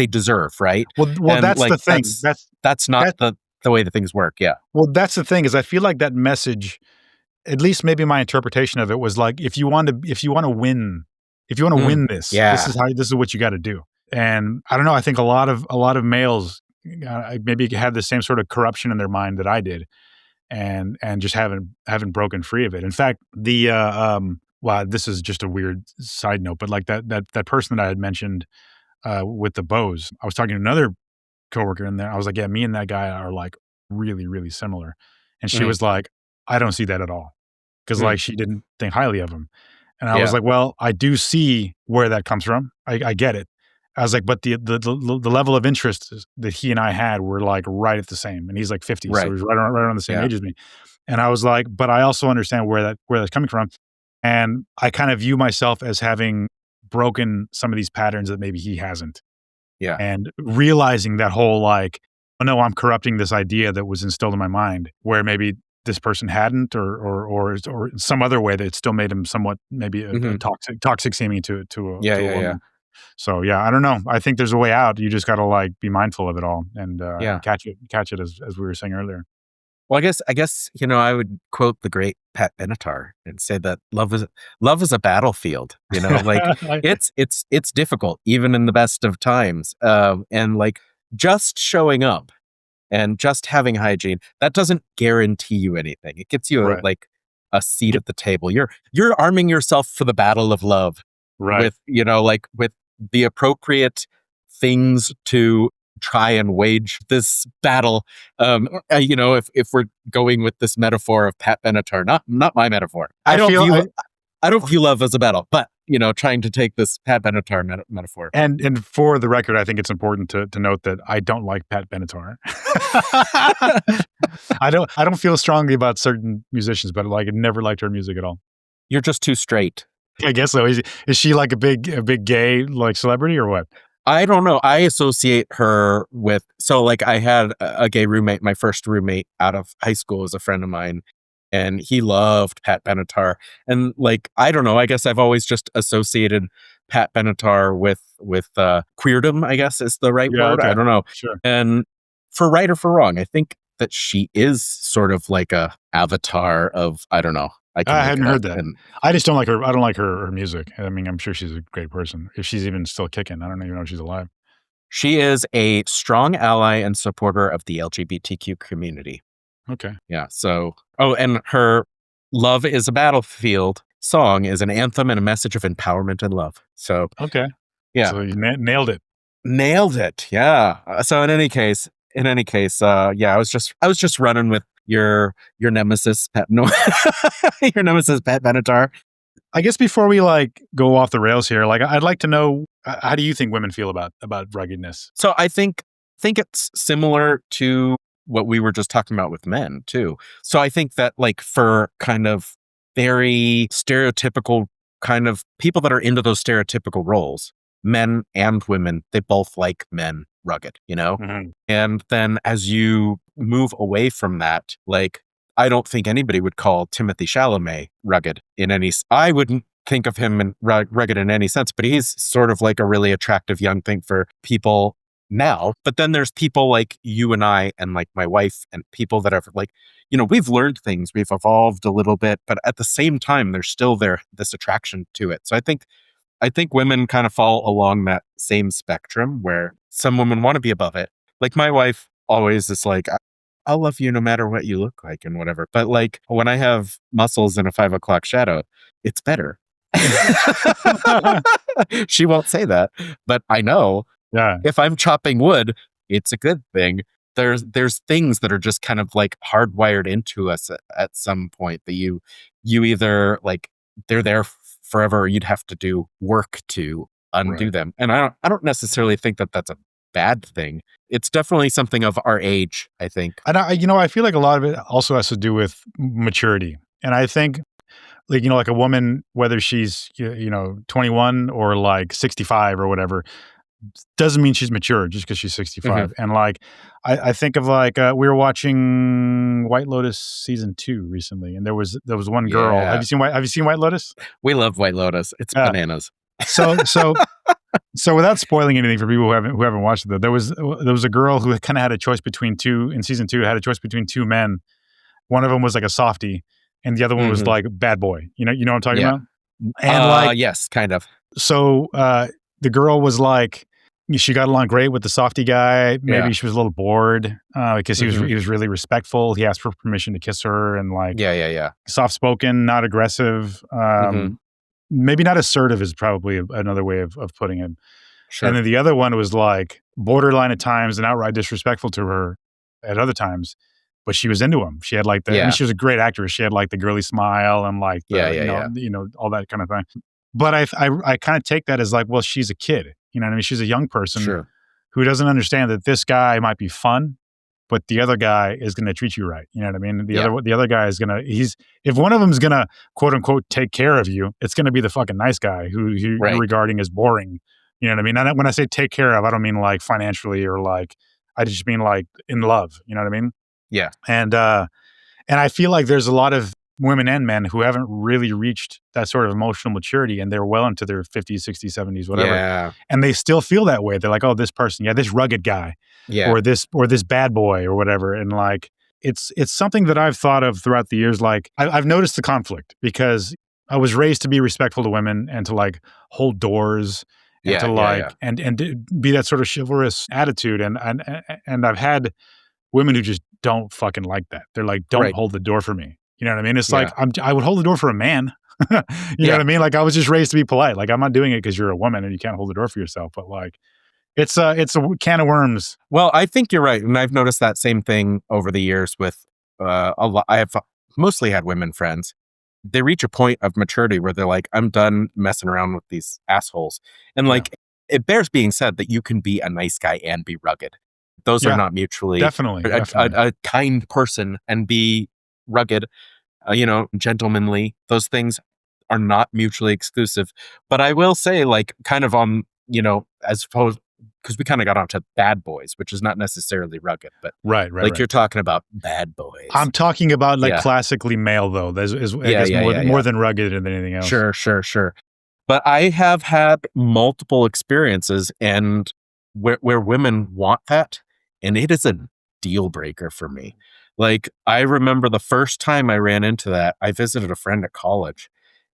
[SPEAKER 3] deserve, right?
[SPEAKER 2] Well, that's like, the thing.
[SPEAKER 3] That's not the way that things work. Yeah.
[SPEAKER 2] Well, that's the thing, is I feel like that message, at least maybe my interpretation of it was like, if you want to win this, this is what you got to do. And I don't know. I think a lot of males maybe have the same sort of corruption in their mind that I did. And just haven't broken free of it. In fact, well, this is just a weird side note, but like that person that I had mentioned with the bows, I was talking to another coworker in there. I was like, yeah, me and that guy are like really, really similar. And she was like, I don't see that at all. Because like she didn't think highly of him. And I was like, well, I do see where that comes from. I get it. I was like, but the level of interest that he and I had were like right at the same. And he's like 50, so he's right around the same age as me. And I was like, but I also understand where that's coming from. And I kind of view myself as having broken some of these patterns that maybe he hasn't.
[SPEAKER 3] Yeah.
[SPEAKER 2] And realizing that whole like, oh no, I'm corrupting this idea that was instilled in my mind, where maybe this person hadn't, or some other way that still made him somewhat maybe a toxic seeming to a woman.
[SPEAKER 3] Yeah.
[SPEAKER 2] So yeah, I don't know. I think there's a way out. You just got to like be mindful of it all and catch it as we were saying earlier.
[SPEAKER 3] Well, I guess I would quote the great Pat Benatar and say that love is a battlefield. Like it's difficult even in the best of times. And like just showing up and just having hygiene, that doesn't guarantee you anything. It gets you like a seat at the table. You're arming yourself for the battle of love.
[SPEAKER 2] Right.
[SPEAKER 3] With the appropriate things to try and wage this battle. If we're going with this metaphor of Pat Benatar, not my metaphor. I don't view love as a battle, but trying to take this Pat Benatar metaphor.
[SPEAKER 2] And for the record, I think it's important to note that I don't like Pat Benatar. I don't feel strongly about certain musicians, but like I never liked her music at all.
[SPEAKER 3] You're just too straight.
[SPEAKER 2] I guess so. Is she like a big gay like celebrity or what?
[SPEAKER 3] I don't know. I associate her with, so like I had a gay roommate. My first roommate out of high school was a friend of mine, and he loved Pat Benatar. And like, I don't know, I guess I've always just associated Pat Benatar with queerdom, I guess is the right word. Okay. I don't know.
[SPEAKER 2] Sure.
[SPEAKER 3] And for right or for wrong, I think that she is sort of like a avatar of, I don't know.
[SPEAKER 2] I hadn't heard that. I just don't like her. I don't like her music. I mean, I'm sure she's a great person. If she's even still kicking, I don't even know if she's alive.
[SPEAKER 3] She is a strong ally and supporter of the LGBTQ community.
[SPEAKER 2] Okay.
[SPEAKER 3] Yeah. So, and her Love is a Battlefield song is an anthem and a message of empowerment and love. So,
[SPEAKER 2] okay.
[SPEAKER 3] Yeah.
[SPEAKER 2] So you nailed it.
[SPEAKER 3] Nailed it. Yeah. So in any case, I was just running with your nemesis, your nemesis, Pat Benatar.
[SPEAKER 2] I guess before we like go off the rails here, like I'd like to know, how do you think women feel about ruggedness?
[SPEAKER 3] So I think it's similar to what we were just talking about with men too. So I think that like for kind of very stereotypical kind of people that are into those stereotypical roles, men and women, they both like men rugged, you know?
[SPEAKER 2] Mm-hmm.
[SPEAKER 3] And then as you move away from that, like I don't think anybody would call Timothée Chalamet rugged in any. I wouldn't think of him in rugged in any sense, but he's sort of like a really attractive young thing for people now. But then there's people like you and I and like my wife and people that are like, you know, we've learned things, we've evolved a little bit, but at the same time, there's still this attraction to it. So I think women kind of fall along that same spectrum where some women want to be above it. Like my wife always is like, I'll love you no matter what you look like and whatever. But like when I have muscles in a 5 o'clock shadow, it's better. She won't say that, but I know if I'm chopping wood, it's a good thing. There's things that are just kind of like hardwired into us at some point that you either like they're there forever or you'd have to do work to undo them. And I don't necessarily think that that's a bad thing. It's definitely something of our age, I think.
[SPEAKER 2] And I feel like a lot of it also has to do with maturity. And I think like, like a woman, whether she's, 21 or like 65 or whatever, doesn't mean she's mature just because she's 65. And like, I think of like, we were watching White Lotus season 2 recently, and there was one girl.
[SPEAKER 3] Yeah.
[SPEAKER 2] Have you seen White Lotus?
[SPEAKER 3] We love White Lotus. It's bananas.
[SPEAKER 2] So without spoiling anything for people who haven't watched it, though, there was a girl who kind of had a choice between two in season 2. Had a choice between two men. One of them was like a softie, and the other one was like bad boy. You know what I'm talking about? And
[SPEAKER 3] yes, kind of.
[SPEAKER 2] So the girl was like, she got along great with the softie guy. Maybe she was a little bored because he was really respectful. He asked for permission to kiss her, and like soft spoken, not aggressive. Maybe not assertive is probably another way of putting it. Sure. And then the other one was like borderline at times and outright disrespectful to her at other times, but she was into him. She had like I mean, she was a great actress. She had like the girly smile and like all that kind of thing. But I kind of take that as like, well, she's a kid. You know what I mean? She's a young person who doesn't understand that this guy might be fun, but the other guy is going to treat you right. You know what I mean? The other guy is going to, if one of them is going to quote unquote take care of you, it's going to be the fucking nice guy who you're regarding as boring. You know what I mean? And when I say take care of, I don't mean like financially or like, I just mean like in love. You know what I mean?
[SPEAKER 3] Yeah.
[SPEAKER 2] And I feel like there's a lot of women and men who haven't really reached that sort of emotional maturity, and they're well into their 50s, 60s, 70s, whatever.
[SPEAKER 3] Yeah.
[SPEAKER 2] And they still feel that way. They're like, oh, this person, this rugged guy, or this bad boy or whatever. And like, it's something that I've thought of throughout the years. Like I've noticed the conflict because I was raised to be respectful to women and to like hold doors and and to be that sort of chivalrous attitude. And I've had women who just don't fucking like that. They're like, don't hold the door for me. You know what I mean? It's like, I would hold the door for a man. You know what I mean? Like I was just raised to be polite. Like I'm not doing it because you're a woman and you can't hold the door for yourself. But like, it's a can of worms.
[SPEAKER 3] Well, I think you're right. And I've noticed that same thing over the years with a lot. I have mostly had women friends. They reach a point of maturity where they're like, I'm done messing around with these assholes. And like, it bears being said that you can be a nice guy and be rugged. Those are not mutually
[SPEAKER 2] definitely
[SPEAKER 3] a kind person and be rugged, gentlemanly. Those things are not mutually exclusive. But I will say, like, kind of on, as opposed, because we kind of got onto bad boys, which is not necessarily rugged, but you're talking about bad boys.
[SPEAKER 2] I'm talking about like classically male though. There's more than rugged than anything else.
[SPEAKER 3] Sure. But I have had multiple experiences and where women want that, and it is a deal breaker for me. Like, I remember the first time I ran into that, I visited a friend at college,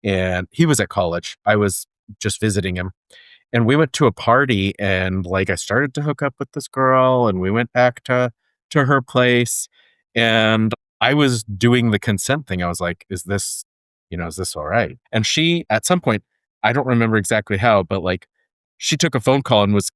[SPEAKER 3] and he was at college. I was just visiting him, and we went to a party, and like I started to hook up with this girl, and we went back to her place, and I was doing the consent thing. I was like, is this all right? And she, at some point, I don't remember exactly how, but like she took a phone call and was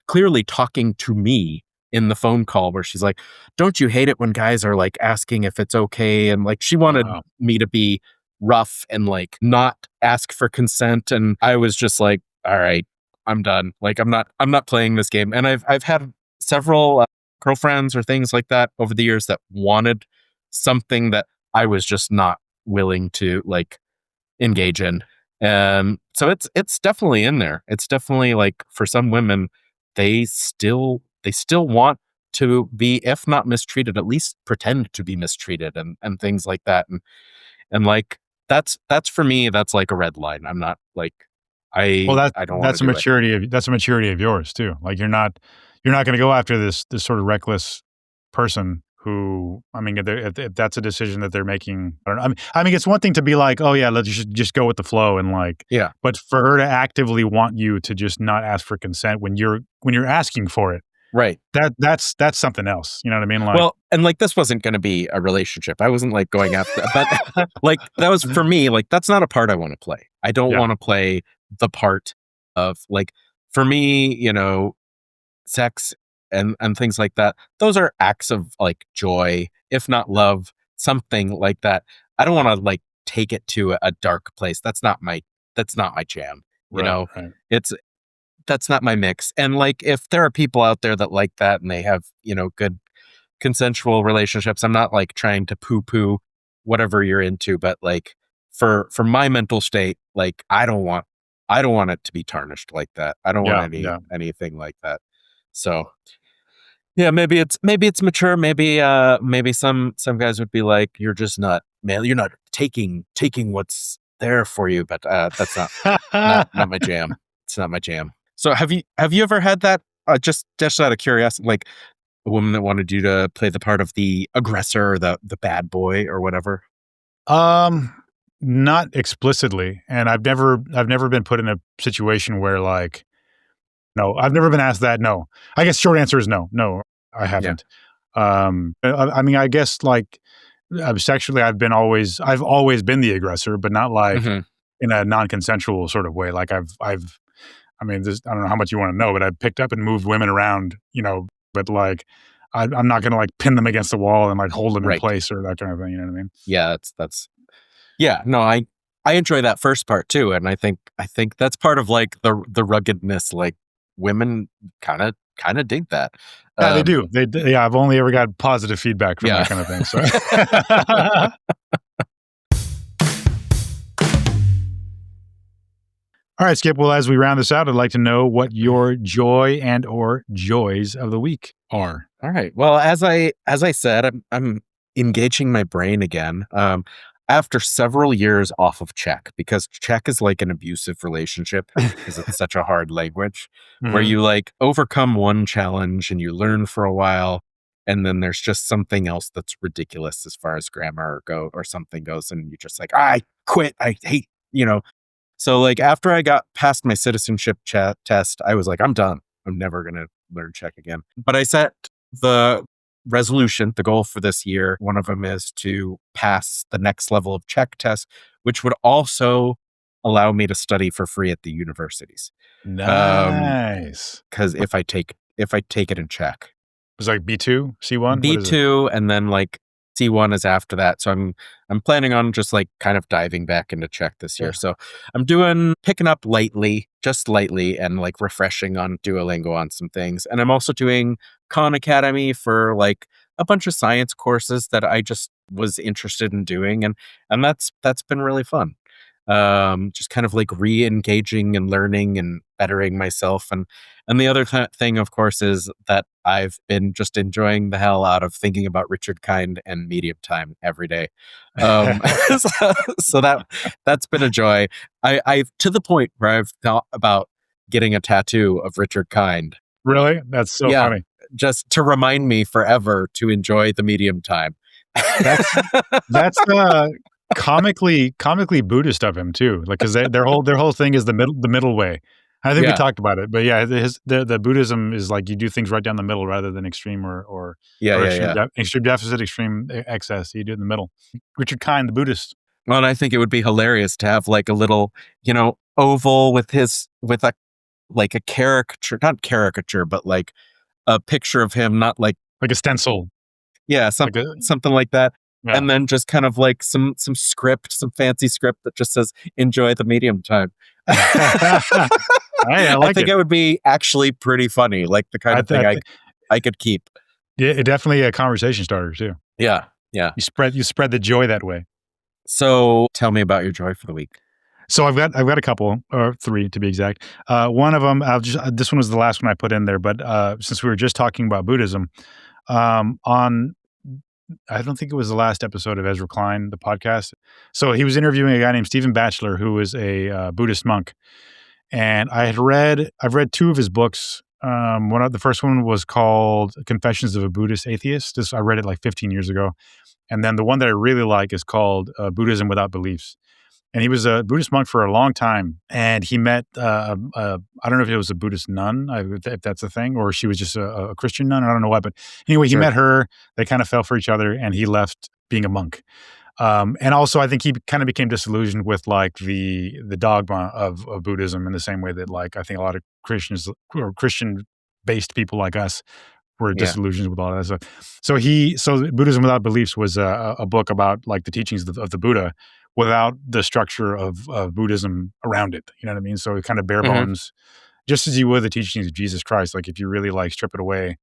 [SPEAKER 3] clearly talking to me in the phone call where she's like, don't you hate it when guys are like asking if it's okay? And like, she wanted me to be rough and like not ask for consent. And I was just like, all right, I'm done. Like, I'm not playing this game. And I've had several girlfriends or things like that over the years that wanted something that I was just not willing to like engage in. So it's definitely in there. It's definitely like for some women, they still want to be, if not mistreated, at least pretend to be mistreated and things like that. And like that's for me, that's like a red line. I'm not like I don't want to do it.
[SPEAKER 2] That's a maturity of yours too. Like you're not going to go after this sort of reckless person who, I mean, if that's a decision that they're making, I don't know. I mean, it's one thing to be like, oh yeah, let's just go with the flow and like,
[SPEAKER 3] yeah.
[SPEAKER 2] But for her to actively want you to just not ask for consent when you're asking for it,
[SPEAKER 3] right?
[SPEAKER 2] That's something else. You know what I mean? Like,
[SPEAKER 3] well, and like this wasn't going to be a relationship. I wasn't like going after, but like that was for me. Like that's not a part I want to play. I don't want to play the part of like, for me, you know, sex and things like that. Those are acts of like joy, if not love, something like that. I don't want to like take it to a dark place. That's not my jam. You know, that's not my mix. And like, if there are people out there that like that and they have, you know, good consensual relationships, I'm not like trying to poo poo whatever you're into, but like for my mental state, like I don't want it to be tarnished like that. I don't want anything like that. So yeah, maybe it's mature. Maybe some guys would be like, you're just not, man, you're not taking what's there for you. But that's not my jam. It's not my jam. So have you ever had that? Just out of curiosity, like a woman that wanted you to play the part of the aggressor or the bad boy or whatever?
[SPEAKER 2] Not explicitly, and I've never been put in a situation where like, no, I've never been asked that. No, I guess short answer is no. No, I haven't. Yeah. I mean, I guess like sexually, I've always been the aggressor, but not like in a non-consensual sort of way. Like I mean, I don't know how much you want to know, but I've picked up and moved women around, you know, but like, I'm not going to like pin them against the wall and like hold them in place or that kind of thing. You know what I mean?
[SPEAKER 3] Yeah, yeah, no, I enjoy that first part too. And I think that's part of like the ruggedness, like women kind of dig that.
[SPEAKER 2] Yeah, they do. Yeah, I've only ever got positive feedback from that kind of thing. So. All right, Skip. Well, as we round this out, I'd like to know what your joy and or joys of the week are.
[SPEAKER 3] All right. Well, as I said, I'm engaging my brain again. After several years off of Czech, because Czech is like an abusive relationship because it's such a hard language where you like overcome one challenge and you learn for a while. And then there's just something else that's ridiculous as far as grammar or something goes. And you're just like, I quit. I hate, you know. So like after I got past my citizenship test, I was like, I'm done. I'm never going to learn Czech again. But I set the resolution, the goal for this year. One of them is to pass the next level of Czech test, which would also allow me to study for free at the universities.
[SPEAKER 2] Nice.
[SPEAKER 3] Because if I take it in Czech,
[SPEAKER 2] it's like B2, C1,
[SPEAKER 3] B2, and then like C1 is after that. So I'm planning on just like kind of diving back into Czech this year. So I'm picking up just lightly and like refreshing on Duolingo on some things. And I'm also doing Khan Academy for like a bunch of science courses that I just was interested in doing. And that's been really fun. Just kind of like re-engaging and learning and bettering myself. And the other thing, of course, is that I've been just enjoying the hell out of thinking about Richard Kind and Medium Time every day. So that's been a joy. I've to the point where I've thought about getting a tattoo of Richard Kind.
[SPEAKER 2] Really? That's so funny.
[SPEAKER 3] Just to remind me forever to enjoy the Medium Time.
[SPEAKER 2] That's comically Buddhist of him too. Like, because their whole thing is the middle way. I think we talked about it, but yeah, the Buddhism is like you do things right down the middle rather than extreme or extreme deficit, extreme excess. You do it in the middle. Richard Kind, the Buddhist.
[SPEAKER 3] Well, and I think it would be hilarious to have like a little, oval with a caricature, not caricature, but like a picture of him, not like
[SPEAKER 2] a stencil.
[SPEAKER 3] Yeah, something like that. and then just kind of like some fancy script that just says enjoy the medium time. I think it would be actually pretty funny, like the kind of thing I could keep.
[SPEAKER 2] Yeah, definitely a conversation starter too.
[SPEAKER 3] Yeah.
[SPEAKER 2] You spread the joy that way.
[SPEAKER 3] So tell me about your joy for the week.
[SPEAKER 2] So I've got a couple, or three to be exact. One of them, this one was the last one I put in there, but since we were just talking about Buddhism, I don't think it was the last episode of Ezra Klein, the podcast. So he was interviewing a guy named Stephen Batchelor, who is a Buddhist monk, and I've read two of his books. The first one was called Confessions of a Buddhist Atheist. I read it like 15 years ago, and then the one that I really like is called Buddhism Without Beliefs. And he was a Buddhist monk for a long time. And he met, I don't know if it was a Buddhist nun, if that's a thing, or she was just a Christian nun. I don't know what. But anyway, he met her. They kind of fell for each other, and he left being a monk. And also, I think he kind of became disillusioned with like the dogma of Buddhism in the same way that like I think a lot of Christians or Christian-based people like us were disillusioned with all that stuff. So Buddhism Without Beliefs was a book about like the teachings of the Buddha, without the structure of Buddhism around it. You know what I mean? So kind of bare bones, just as you would the teachings of Jesus Christ. Like if you really like strip it away,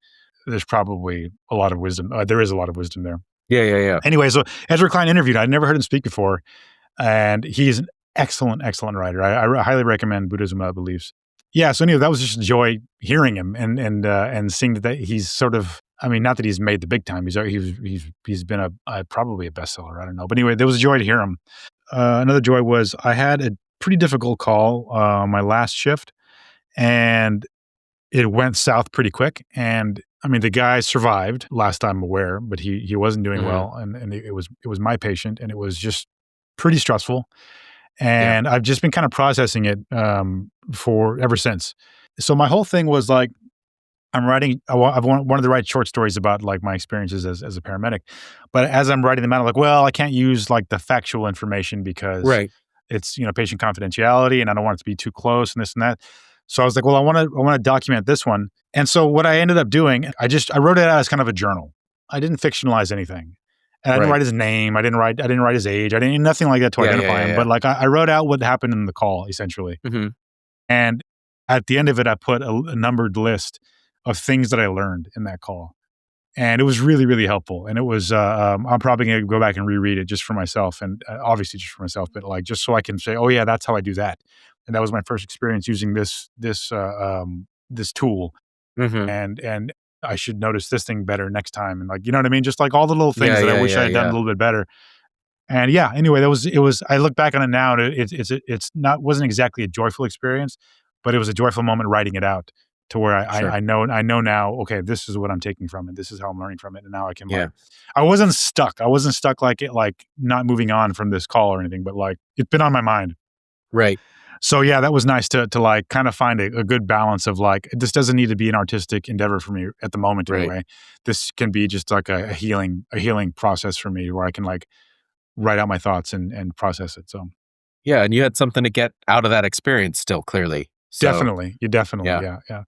[SPEAKER 2] there's probably a lot of wisdom. There is a lot of wisdom there.
[SPEAKER 3] Yeah.
[SPEAKER 2] Anyway, so Ezra Klein interviewed. I'd never heard him speak before. And he's an excellent writer. I highly recommend Buddhism Without Beliefs. Yeah, so anyway, that was just a joy hearing him and seeing that he's sort of, I mean, not that he's made the big time. He's been probably a bestseller. I don't know, but anyway, there was a joy to hear him. Another joy was I had a pretty difficult call my last shift, and it went south pretty quick. And I mean, the guy survived, last I'm aware, but he wasn't doing well, and it was my patient, and it was just pretty stressful. And I've just been kind of processing it for ever since. So my whole thing was like, I've wanted to write short stories about like my experiences as a paramedic, but as I'm writing them out, I'm like, well, I can't use like the factual information because it's, patient confidentiality, and I don't want it to be too close and this and that. So I was like, well, I want to document this one. And so what I ended up doing, I wrote it out as kind of a journal. I didn't fictionalize anything. And I didn't write his name. I didn't write his age. I didn't nothing like that to identify him. But like I wrote out what happened in the call essentially. And at the end of it, I put a numbered list of things that I learned in that call, and it was really, really helpful. And it was I'm probably going to go back and reread it just for myself, and obviously just for myself, but like just so I can say, oh yeah, that's how I do that. And that was my first experience using this tool, and I should notice this thing better next time. And like, you know what I mean? Just like all the little things that I wish I had done a little bit better. And anyway, it was, I look back on it now, and wasn't exactly a joyful experience, but it was a joyful moment writing it out to where I know now, okay, this is what I'm taking from it. This is how I'm learning from it. And now I can I wasn't stuck. Like not moving on from this call or anything, but like it's been on my mind.
[SPEAKER 3] Right.
[SPEAKER 2] So yeah, that was nice to like kind of find a good balance of like, this doesn't need to be an artistic endeavor for me at the moment anyway. This can be just like a healing process for me where I can like write out my thoughts and process it. So
[SPEAKER 3] yeah, and you had something to get out of that experience still, clearly. So,
[SPEAKER 2] definitely. Yeah.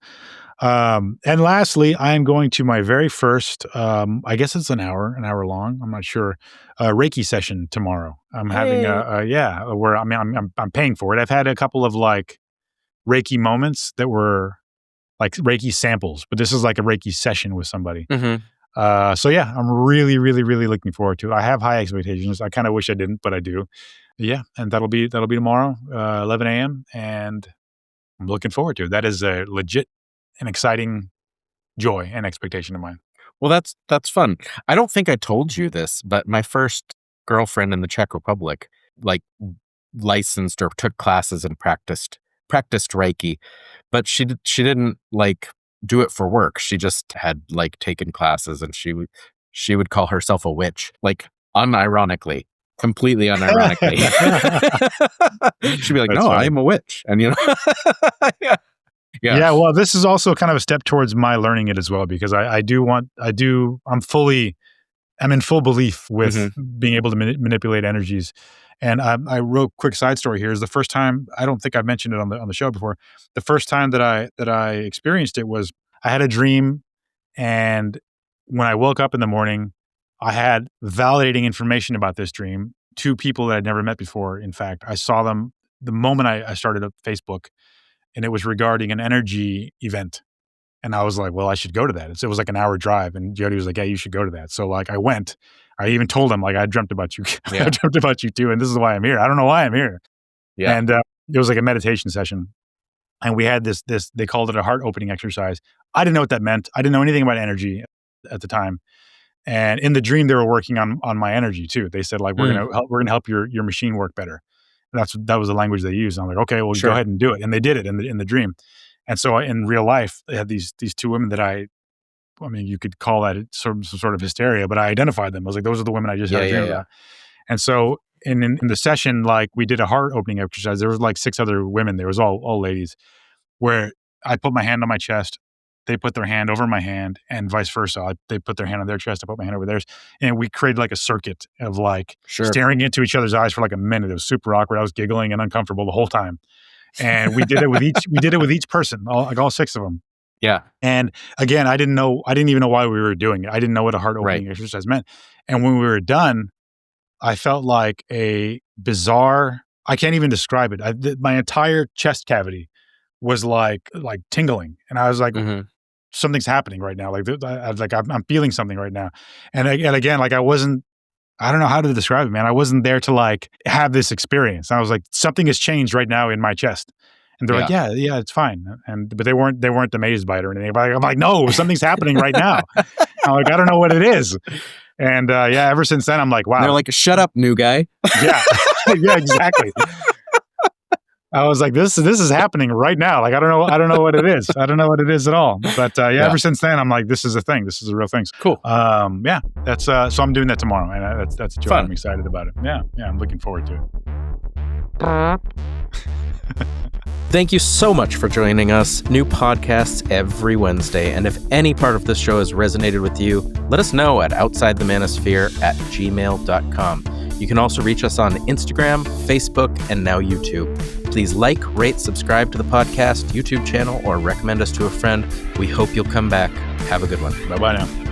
[SPEAKER 2] And lastly, I am going to my very first, I guess it's an hour long. I'm not sure. Reiki session tomorrow. I'm having where I'm paying for it. I've had a couple of like Reiki moments that were like Reiki samples, but this is like a Reiki session with somebody. So yeah, I'm really, really, really looking forward to it. I have high expectations. I kind of wish I didn't, but I do. Yeah. And that'll be tomorrow, 11 a.m. And I'm looking forward to it. That is a legit and exciting joy and expectation of mine.
[SPEAKER 3] Well, that's fun. I don't think I told you this, but my first girlfriend in the Czech Republic, like licensed or took classes and practiced Reiki, but she didn't like do it for work. She just had like taken classes, and she would call herself a witch, like unironically. Completely unironically. She'd be like, "No, I am a witch," and
[SPEAKER 2] Yeah, well, this is also kind of a step towards my learning it as well, because I'm in full belief with being able to manipulate energies. And I wrote a quick side story here. Is the first time, I don't think I've mentioned it on the show before. The first time that I experienced it was I had a dream, and when I woke up in the morning, I had validating information about this dream. 2 people that I'd never met before. In fact, I saw them the moment I started up Facebook, and it was regarding an energy event. And I was like, well, I should go to that. It was like an hour drive. And Jody was like, yeah, you should go to that. So like I went. I even told him, like, I dreamt about you.
[SPEAKER 3] Yeah.
[SPEAKER 2] I dreamt about you too. And this is why I'm here. I don't know why I'm here.
[SPEAKER 3] Yeah.
[SPEAKER 2] And it was like a meditation session. And we had this, they called it a heart opening exercise. I didn't know what that meant. I didn't know anything about energy at the time. And in the dream, they were working on my energy too. They said, like, we're gonna help your machine work better. And that was the language they used. And I'm like, okay, well, go ahead and do it. And they did it in the dream. And so in real life, they had these 2 women that I mean, you could call that some sort of hysteria, but I identified them. I was like, those are the women I just had a dream about. And so in the session, like, we did a heart opening exercise. There was like 6 other women. There was all ladies, where I put my hand on my chest. They put their hand over my hand, and vice versa. They put their hand on their chest. I put my hand over theirs. And we created like a circuit of like staring into each other's eyes for like a minute. It was super awkward. I was giggling and uncomfortable the whole time. And we did it with each person, all 6 of them.
[SPEAKER 3] Yeah.
[SPEAKER 2] And again, I didn't even know why we were doing it. I didn't know what a heart opening exercise meant. And when we were done, I felt like a bizarre, I can't even describe it. My entire chest cavity was like tingling. And I was like, something's happening right now. I'm feeling something right now. And again, like I don't know how to describe it, man. I wasn't there to like have this experience. I was like, something has changed right now in my chest. And they're like, yeah, it's fine. But they weren't amazed by it or anything. But I'm like, no, something's happening right now. I'm like, I don't know what it is. And ever since then, I'm like, wow.
[SPEAKER 3] And they're like, shut up, new guy.
[SPEAKER 2] Yeah, yeah, exactly. I was like, this is happening right now. Like, I don't know what it is. I don't know what it is at all. But ever since then, I'm like, this is a thing. This is a real thing.
[SPEAKER 3] Cool.
[SPEAKER 2] That's so I'm doing that tomorrow, and that's a joy.
[SPEAKER 3] Fun.
[SPEAKER 2] I'm excited about it. Yeah, I'm looking forward to it.
[SPEAKER 3] Thank you so much for joining us. New podcasts every Wednesday. And if any part of this show has resonated with you, let us know at outsidethemanosphere@gmail.com. You can also reach us on Instagram, Facebook, and now YouTube. Please like, rate, subscribe to the podcast YouTube channel, or recommend us to a friend. We hope you'll come back. Have a good one.
[SPEAKER 2] Bye-bye now.